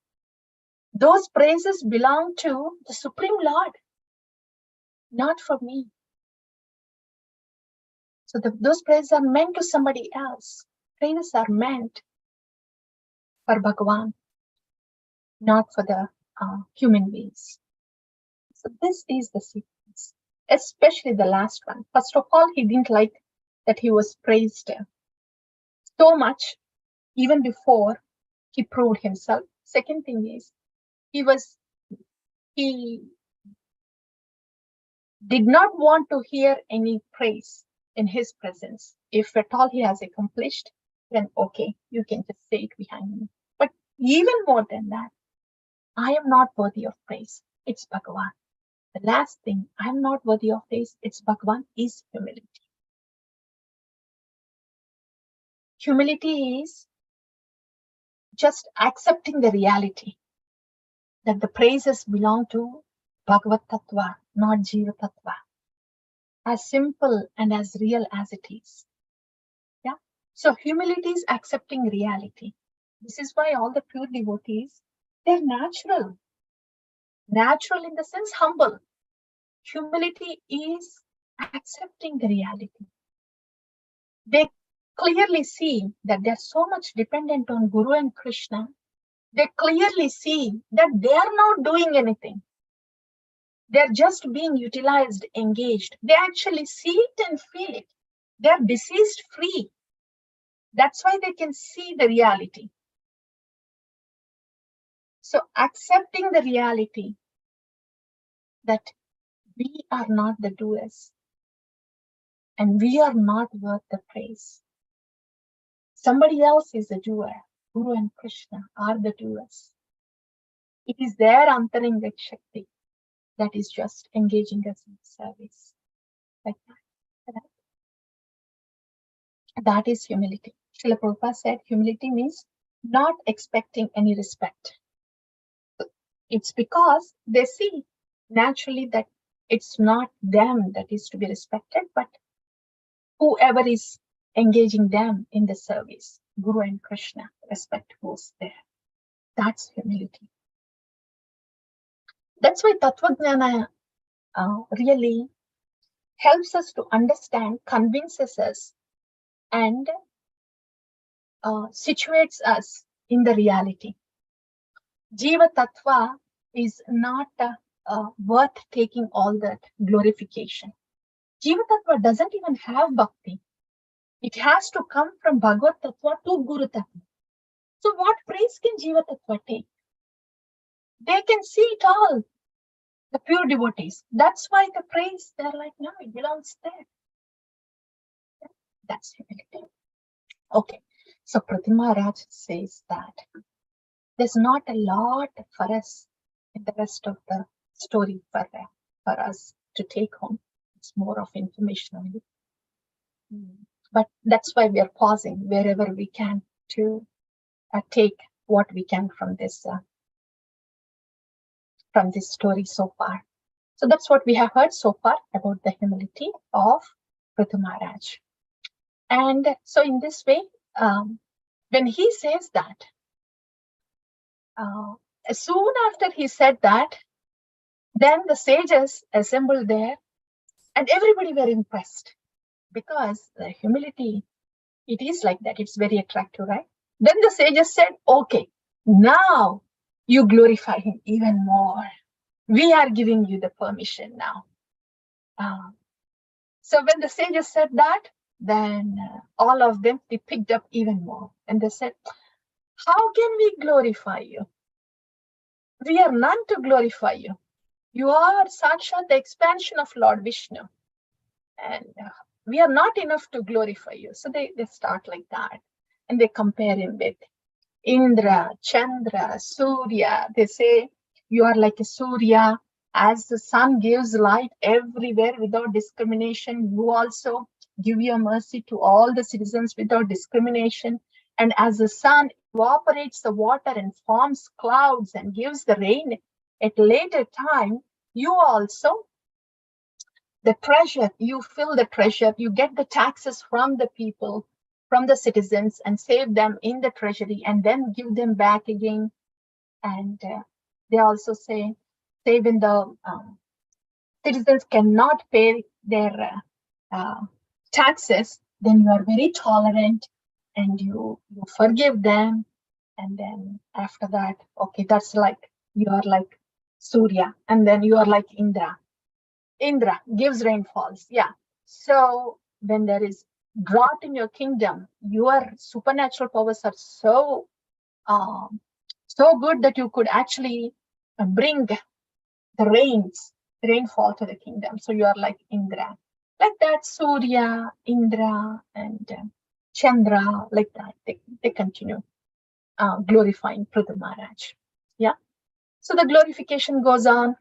those praises belong to the Supreme Lord, not for me. So those praises are meant to somebody else. Praises are meant for Bhagavan, not for the human beings. So this is the sequence, especially the last one. First of all, he didn't like that he was praised so much even before he proved himself. Second thing is, he did not want to hear any praise in his presence. If at all he has accomplished, then okay, you can just say it behind me. But even more than that, I am not worthy of praise. It's Bhagavan. The last thing, I am not worthy of praise. It's Bhagavan, is humility. Humility is just accepting the reality that the praises belong to Bhagavat Tattva, not Jiva Tattva. As simple and as real as it is. Yeah. So humility is accepting reality. This is why all the pure devotees, they're natural. Natural in the sense humble. Humility is accepting the reality. They clearly see that they're so much dependent on Guru and Krishna. They clearly see that they are not doing anything. They're just being utilized, engaged. They actually see it and feel it. They're disease free. That's why they can see the reality. So accepting the reality that we are not the doers and we are not worth the praise. Somebody else is the doer. Guru and Krishna are the doers. It is their Antaringa Shakti that is just engaging us in service. Like that. That is humility. Srila Prabhupada said humility means not expecting any respect. It's because they see naturally that it's not them that is to be respected, but whoever is engaging them in the service. Guru and Krishna, respect goes there. That's humility. That's why Tattvajnana really helps us to understand, convinces us, and situates us in the reality. Jiva Tattva is not worth taking all that glorification. Jiva Tattva doesn't even have bhakti. It has to come from Bhagavat Tattva to Guru Tattva. So what praise can Jiva Tattva take? They can see it all, the pure devotees. That's why the praise, they're like, no, it belongs there. That's humility. Okay, so Prahlad Maharaj says that there's not a lot for us in the rest of the story for us to take home. It's more of information only. But that's why we are pausing wherever we can to take what we can from this story so far. So that's what we have heard so far about the humility of Prahlad Maharaj. And so in this way, when he says that, soon after he said that, then the sages assembled there and everybody were impressed because the humility, it is like that. It's very attractive, right? Then the sages said, okay, now you glorify him even more. We are giving you the permission now. So when the sages said that, then all of them, they picked up even more. And they said, how can we glorify you? We are none to glorify you. You are Sakshat, the expansion of Lord Vishnu. And we are not enough to glorify you. So they start like that. And they compare him with Indra, Chandra, Surya. They say, you are like a Surya. As the sun gives light everywhere without discrimination, you also give your mercy to all the citizens without discrimination. And as the sun evaporates the water and forms clouds and gives the rain at later time, you also, the treasure, you fill the treasure, you get the taxes from the people, from the citizens, and save them in the treasury and then give them back again. And they also say, when the citizens cannot pay their taxes, then you are very tolerant and you forgive them. And then after that, okay, that's like, you are like Surya. And then you are like Indra. Indra gives rainfalls. Yeah. So when there is drought in your kingdom, your supernatural powers are so good that you could actually bring the rainfall to the kingdom. So you are like Indra. Like that, Surya, Indra, and Chandra, like that. They continue glorifying Prahlad Maharaj. Yeah. So the glorification goes on.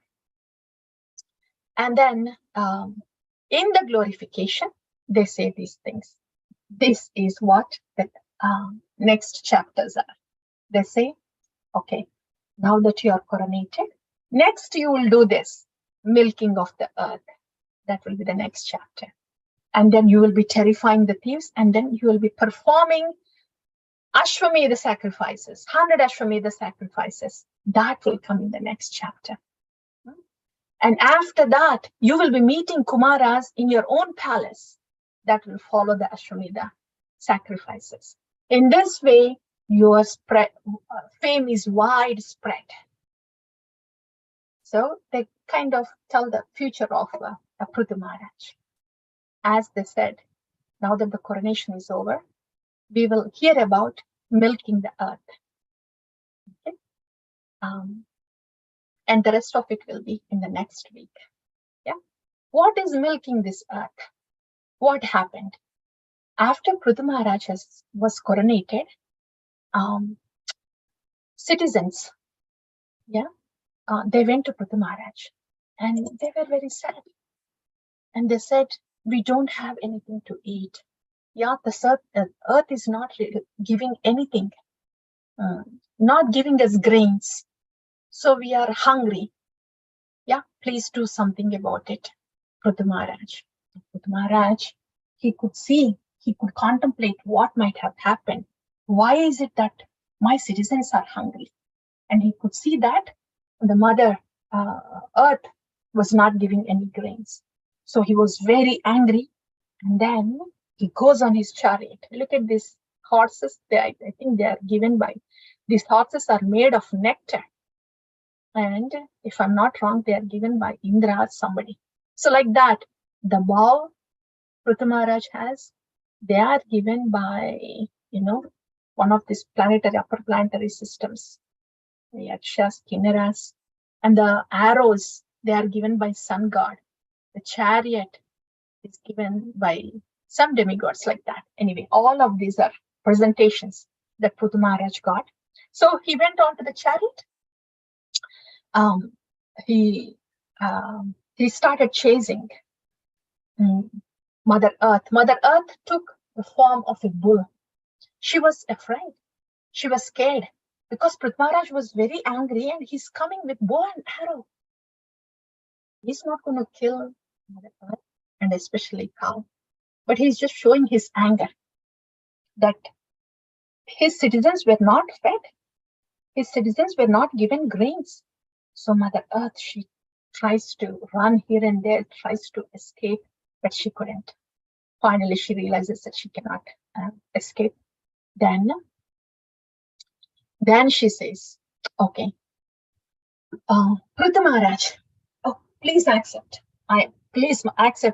And then in the glorification, they say these things. This is what the next chapters are. They say, okay, now that you are coronated, next you will do this, milking of the earth. That will be the next chapter. And then you will be terrifying the thieves, and then you will be performing Ashwamedha sacrifices, 100 Ashwamedha sacrifices. That will come in the next chapter. And after that, you will be meeting Kumaras in your own palace. that will follow the Ashwamedha sacrifices. In this way, your fame is widespread. So they kind of tell the future of Prithu Maharaj. As they said, now that the coronation is over, we will hear about milking the earth. Okay? And the rest of it will be in the next week. Yeah. What is milking this earth? What happened? After Prithu Maharaj was coronated, citizens, they went to Prithu Maharaj and they were very sad. And they said, we don't have anything to eat. Yeah, the earth is not giving anything, not giving us grains. So we are hungry. Yeah, please do something about it, Prithu Maharaj. Prithu Maharaj, he could see, he could contemplate what might have happened. Why is it that my citizens are hungry? And he could see that the mother earth was not giving any grains. So he was very angry. And then he goes on his chariot. Look at these horses. I think they are given by, these horses are made of nectar. And if I'm not wrong, they are given by Indra or somebody. So like that, the bow Prithu Maharaj has, they are given by, one of these upper planetary systems, the Yakshas, Kinnaras, and the arrows, they are given by sun god. The chariot is given by some demigods like that. Anyway, all of these are presentations that Prithu Maharaj got. So he went on to the chariot. He started chasing Mother Earth. Mother Earth took the form of a bull. She was afraid. She was scared because Prithu Maharaj was very angry and he's coming with bow and arrow. He's not going to kill Mother Earth and especially cow, but he's just showing his anger that his citizens were not fed. His citizens were not given grains. So Mother Earth, she tries to run here and there, tries to escape, but she couldn't. Finally, she realizes that she cannot escape. Then she says, okay, Prithu Maharaj, please accept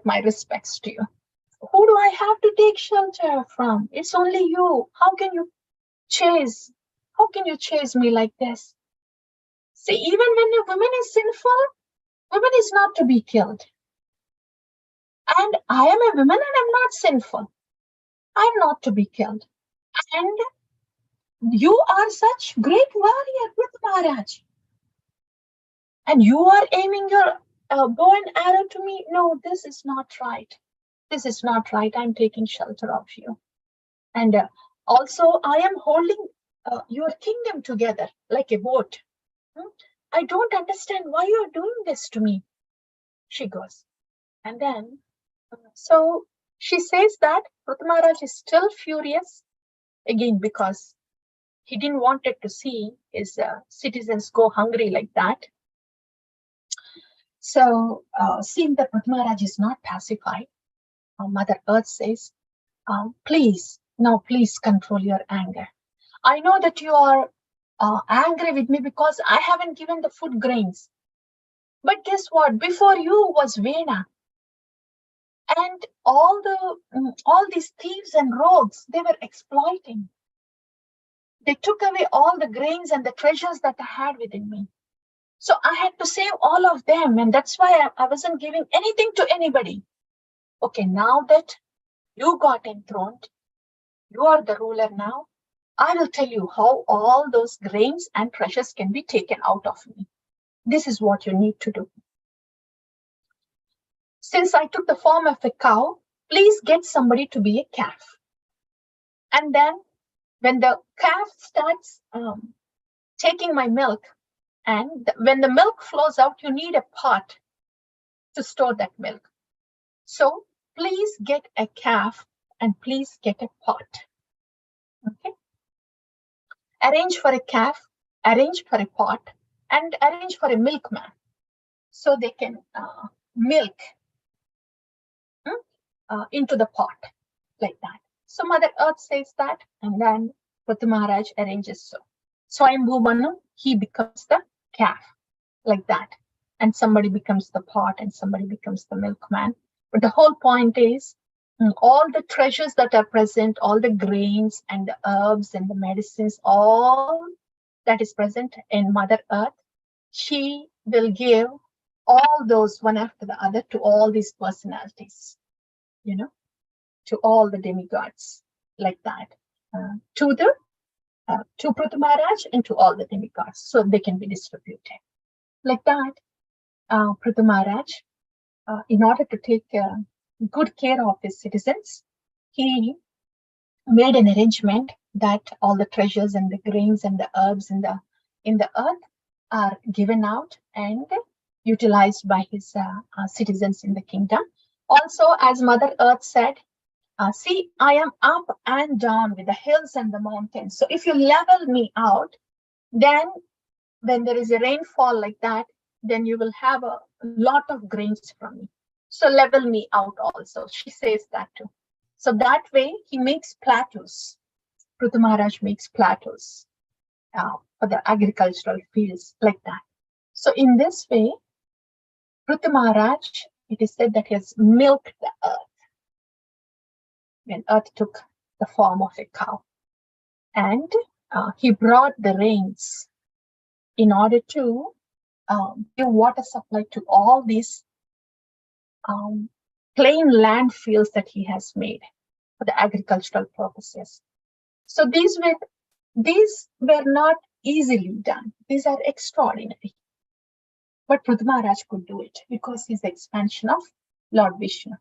my respects to you. Who do I have to take shelter from? It's only you. How can you chase me like this? See, even when a woman is sinful, woman is not to be killed. And I am a woman and I'm not sinful. I'm not to be killed. And you are such great warrior, Prithu Maharaj. And you are aiming your bow and arrow to me? No, this is not right. This is not right. I'm taking shelter of you. And also, I am holding your kingdom together like a boat. I don't understand why you are doing this to me. She goes. And then, so she says that Prithu Maharaj is still furious, again, because he didn't want it to see his citizens go hungry like that. So, seeing that Prithu Maharaj is not pacified, Mother Earth says, please control your anger. I know that you are angry with me because I haven't given the food grains. But guess what? Before you was Vena. And all these thieves and rogues, they were exploiting. They took away all the grains and the treasures that I had within me. So I had to save all of them. And that's why I wasn't giving anything to anybody. Okay, now that you got enthroned, you are the ruler now. I will tell you how all those grains and treasures can be taken out of me. This is what you need to do. Since I took the form of a cow, please get somebody to be a calf. And then when the calf starts taking my milk, and when the milk flows out, you need a pot to store that milk. So please get a calf and please get a pot. Okay. Arrange for a calf, arrange for a pot, and arrange for a milkman so they can milk into the pot, like that. So Mother Earth says that, and then Prithu Maharaj arranges so. Swayambhu Manu, he becomes the calf, like that. And somebody becomes the pot and somebody becomes the milkman. But the whole point is, all the treasures that are present, all the grains and the herbs and the medicines, all that is present in Mother Earth, she will give all those one after the other to all these personalities, to all the demigods, like that, to Prithu Maharaj and to all the demigods, so they can be distributed. Like that, Prithu Maharaj, in order to take good care of his citizens, he made an arrangement that all the treasures and the grains and the herbs in the earth are given out and utilized by his citizens in the kingdom. Also, as Mother Earth said, see, I am up and down with the hills and the mountains. So if you level me out, then when there is a rainfall like that, then you will have a lot of grains from me. So level me out also. She says that too. So that way he makes plateaus. Prithu Maharaj makes plateaus for the agricultural fields, like that. So in this way, Prithu Maharaj, it is said that he has milked the earth when earth took the form of a cow. And he brought the rains in order to give water supply to all these plain land fields that he has made for the agricultural purposes. So these were not easily done. These are extraordinary. But Prithu Maharaj could do it because he's the expansion of Lord Vishnu.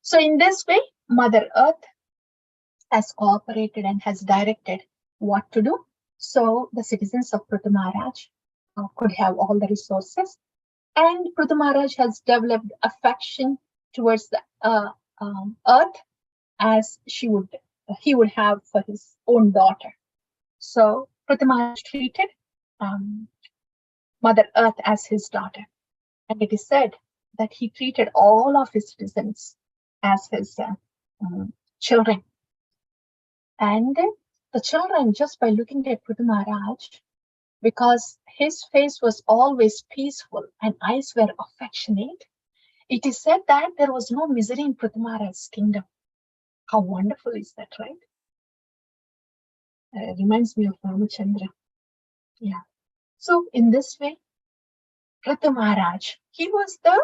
So in this way, Mother Earth has cooperated and has directed what to do. So the citizens of Prithu Maharaj could have all the resources. And Prithu Maharaj has developed affection towards the earth as he would have for his own daughter. So Prithu Maharaj treated Mother Earth as his daughter. And it is said that he treated all of his citizens as his children. And the children, just by looking at Prithu Maharaj, because his face was always peaceful and eyes were affectionate, it is said that there was no misery in Prithu Maharaj's kingdom. How wonderful is that, right? Reminds me of Ramachandra. Yeah. So in this way, Prithu Maharaj, he was the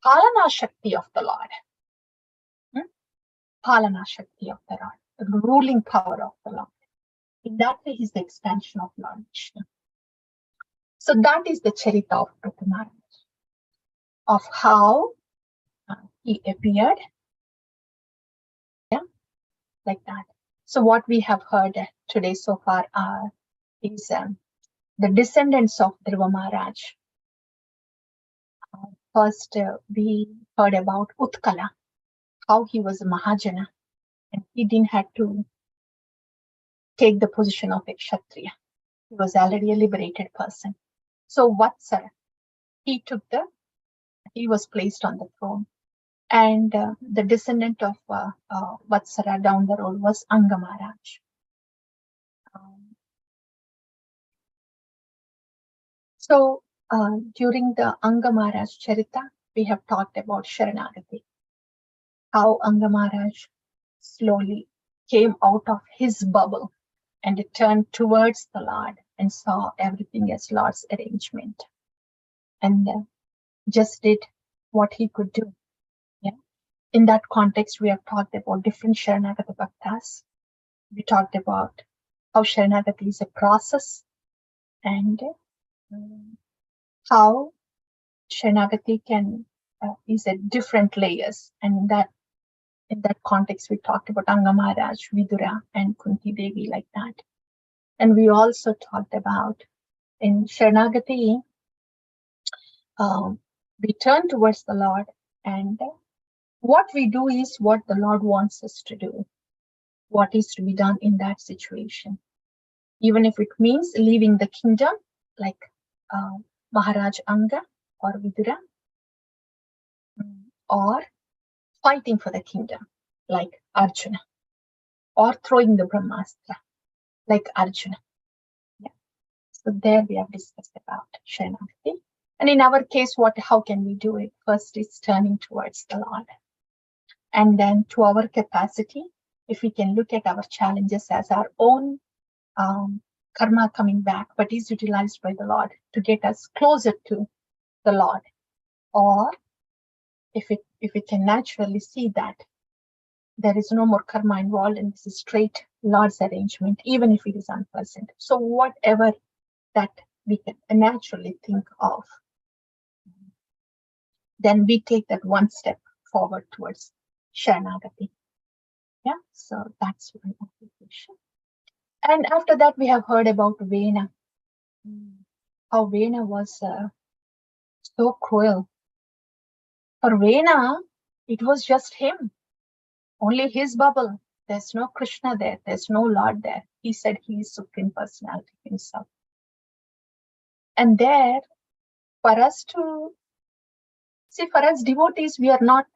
Palana Shakti of the Lord. Palana Shakti of the Lord, the ruling power of the Lord. In that way, he's the expansion of Lord Vishnu. So that is the Charita of Prithu Maharaj, of how he appeared. Yeah, like that. So what we have heard today so far is the descendants of Dhruva Maharaj. First, we heard about Utkala, how he was a Mahajana, and he didn't have to take the position of a Kshatriya. He was already a liberated person. So Vatsara, he was placed on the throne. And the descendant of Vatsara down the road was Anga Maharaj. So during the Anga Maharaj Charita, we have talked about Sharanagati, how Anga Maharaj slowly came out of his bubble and turned towards the Lord and saw everything as Lord's arrangement, and just did what he could do. Yeah. In that context, we have talked about different Sharanagata Bhaktas. We talked about how Sharanagati is a process and how Sharanagati is at different layers. And in that context, we talked about Anga Maharaj, Vidura, and Kunti Devi, like that. And we also talked about in Sharanagati, we turn towards the Lord, and what we do is what the Lord wants us to do, what is to be done in that situation. Even if it means leaving the kingdom, like Maharaj Anga or Vidura, or fighting for the kingdom, like Arjuna, or throwing the Brahmastra, like Arjuna. Yeah. So there we have discussed about Sharanagati. And in our case, how can we do it? First is turning towards the Lord. And then to our capacity, if we can look at our challenges as our own karma coming back, but is utilized by the Lord to get us closer to the Lord. Or if we can naturally see that there is no more karma involved and this is straight Lord's arrangement, even if it is unpleasant. So whatever that we can naturally think of, then we take that one step forward towards Sharanagati. Yeah, so that's one application. And after that, we have heard about Vena. How Vena was so cruel. For Vena, it was just him, only his bubble. There's no Krishna there. There's no Lord there. He said he is Supreme Personality himself. And there, for us to see, for us devotees, we are not,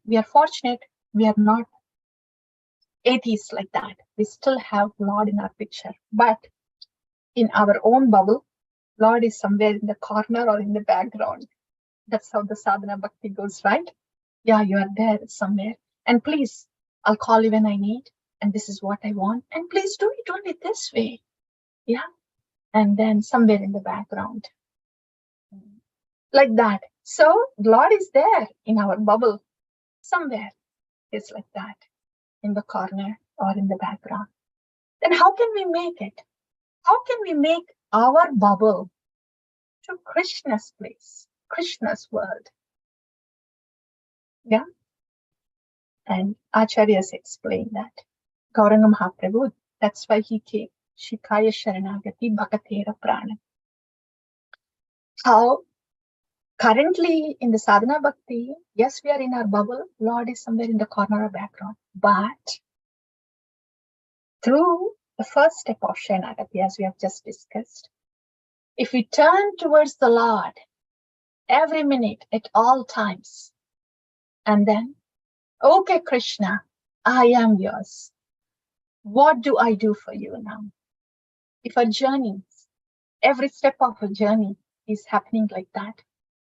we are fortunate. We are not atheists like that. We still have Lord in our picture. But in our own bubble, Lord is somewhere in the corner or in the background. That's how the sadhana bhakti goes, right? Yeah, you are there somewhere. And please, I'll call you when I need. And this is what I want. And please do it only this way. Yeah. And then somewhere in the background. Like that. So Lord is there in our bubble. Somewhere. It's like that. In the corner or in the background. Then how can we make it? How can we make our bubble to Krishna's place, Krishna's world? Yeah. And Acharyas explain that. Gauranga Mahaprabhu, that's why he came. Shikaya Sharanagati Bhakatera Prana. How currently in the sadhana bhakti, yes, we are in our bubble. Lord is somewhere in the corner or background. But through the first step of Sharanagati, as we have just discussed, if we turn towards the Lord every minute at all times, and then, okay, Krishna, I am yours. What do I do for you now? If a journey, every step of a journey is happening like that,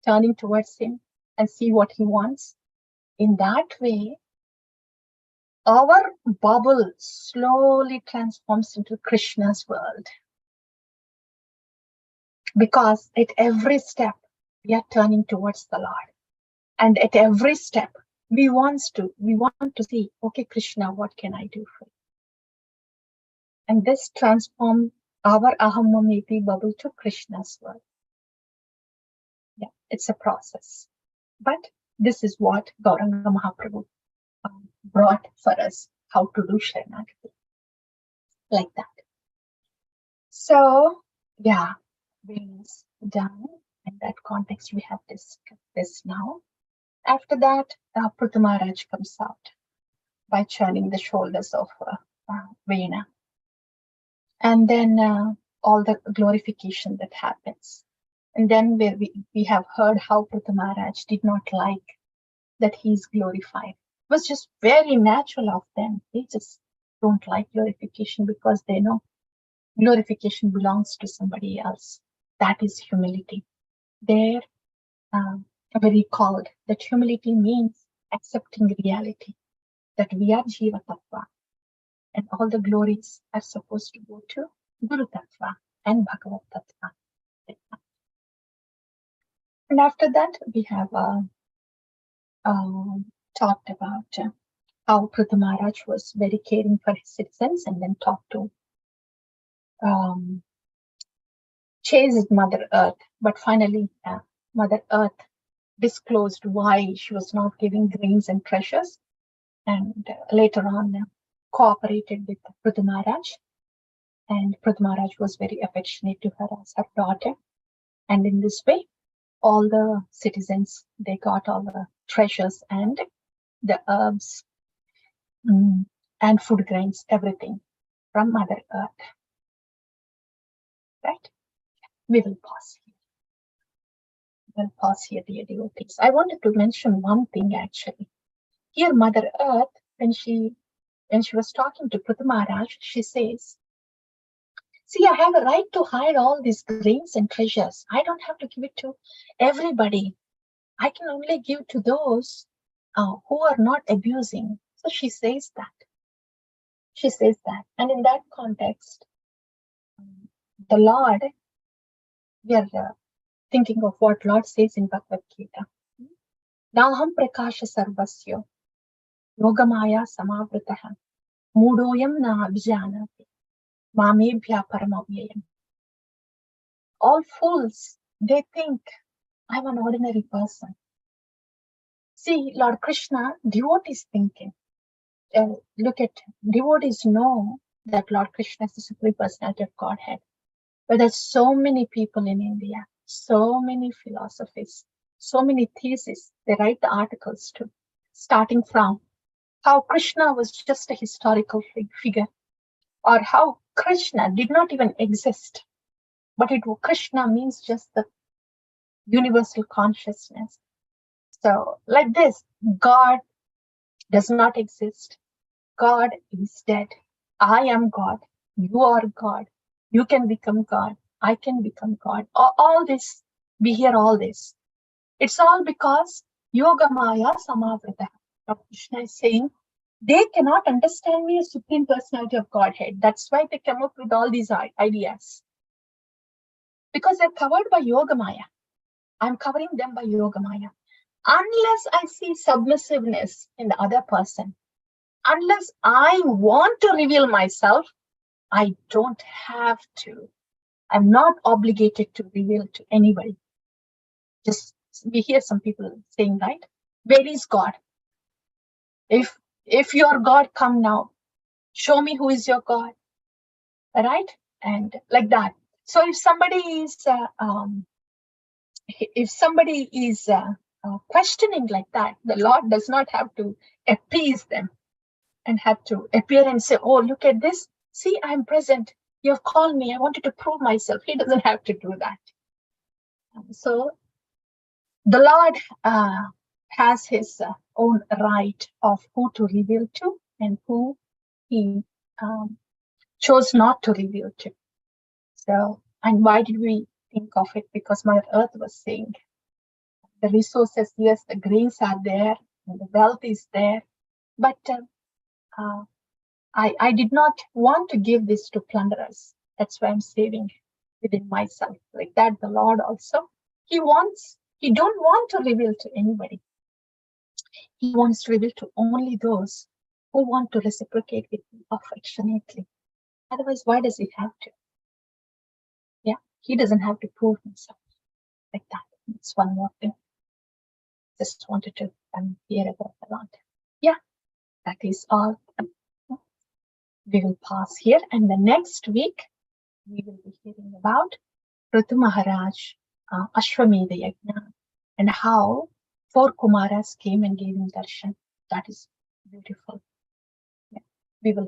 turning towards him and see what he wants, in that way, our bubble slowly transforms into Krishna's world. Because at every step, we are turning towards the Lord. And at every step, we want to see, okay, Krishna, what can I do for you? And this transforms our Aham Mameti bubble to Krishna's world. Yeah, it's a process. But this is what Gauranga Mahaprabhu brought for us, how to do Sharanagati. Like that. So, yeah, Vena's done. In that context, we have discussed this now. After that, Prithu Maharaj comes out by churning the shoulders of Vena. And then all the glorification that happens. And then where we have heard how Prithu Maharaj did not like that he is glorified. It was just very natural of them. They just don't like glorification because they know glorification belongs to somebody else. That is humility. There, we called that humility means accepting reality, that we are Jiva Tattva, and all the glories are supposed to go to Guru Tattva and Bhagavad Tattva. And after that, we have talked about how Prithu Maharaj was very caring for his citizens, and then talked to chased Mother Earth, but finally Mother Earth disclosed why she was not giving grains and treasures, and later on cooperated with Prithu Maharaj, and Prithu Maharaj was very affectionate to her as her daughter, and in this way all the citizens, they got all the treasures and the herbs and food grains, everything from Mother Earth. Right? We will pause here. We'll pause here, dear devotees. I wanted to mention one thing actually. Here, Mother Earth, when she was talking to Prithu Maharaj, she says, see, I have a right to hide all these grains and treasures. I don't have to give it to everybody. I can only give to those who are not abusing. So she says that. She says that. And in that context, the Lord, we are thinking of what Lord says in Bhagavad Gita. Naham prakasha sarvasya yogamaya samavritaha mudoyam na abhijanati mamebhya paramavyayam. All fools, they think I'm an ordinary person. See, Lord Krishna, devotees thinking. Look at devotees know that Lord Krishna is the Supreme Personality of Godhead. But there's so many people in India, so many philosophies, so many theses. They write the articles too, starting from how Krishna was just a historical figure, or how Krishna did not even exist, but Krishna means just the universal consciousness. So like this, God does not exist. God is dead. I am God. You are God. You can become God. I can become God. All this, we hear all this. It's all because Yoga Maya Samavrita. Krishna is saying, they cannot understand me as Supreme Personality of Godhead. That's why they come up with all these ideas. Because they're covered by Yoga Maya. I'm covering them by Yoga Maya. Unless I see submissiveness in the other person, unless I want to reveal myself, I don't have to. I'm not obligated to reveal to anybody. Just we hear some people saying, right? Where is God? If your God, come now. Show me who is your God. Right? And like that. So if somebody is questioning like that, the Lord does not have to appease them and have to appear and say, oh, look at this. See, I'm present. You have called me. I wanted to prove myself. He doesn't have to do that. So the Lord has his own right of who to reveal to and who he chose not to reveal to. So, and why did we think of it? Because Mother Earth was saying, the resources, yes, the grains are there, and the wealth is there, but I did not want to give this to plunderers. That's why I'm saving within myself. Like that, the Lord also, he don't want to reveal to anybody. He wants to reveal to only those who want to reciprocate with him affectionately. Otherwise, why does he have to? Yeah, he doesn't have to prove himself like that. It's one more thing. Just wanted to hear about the Lord. Yeah, that is all. We will pause here, and the next week we will be hearing about Prithu Maharaj Ashwamedha Yajna and how 4 Kumaras came and gave him darshan. That is beautiful. Yeah. We will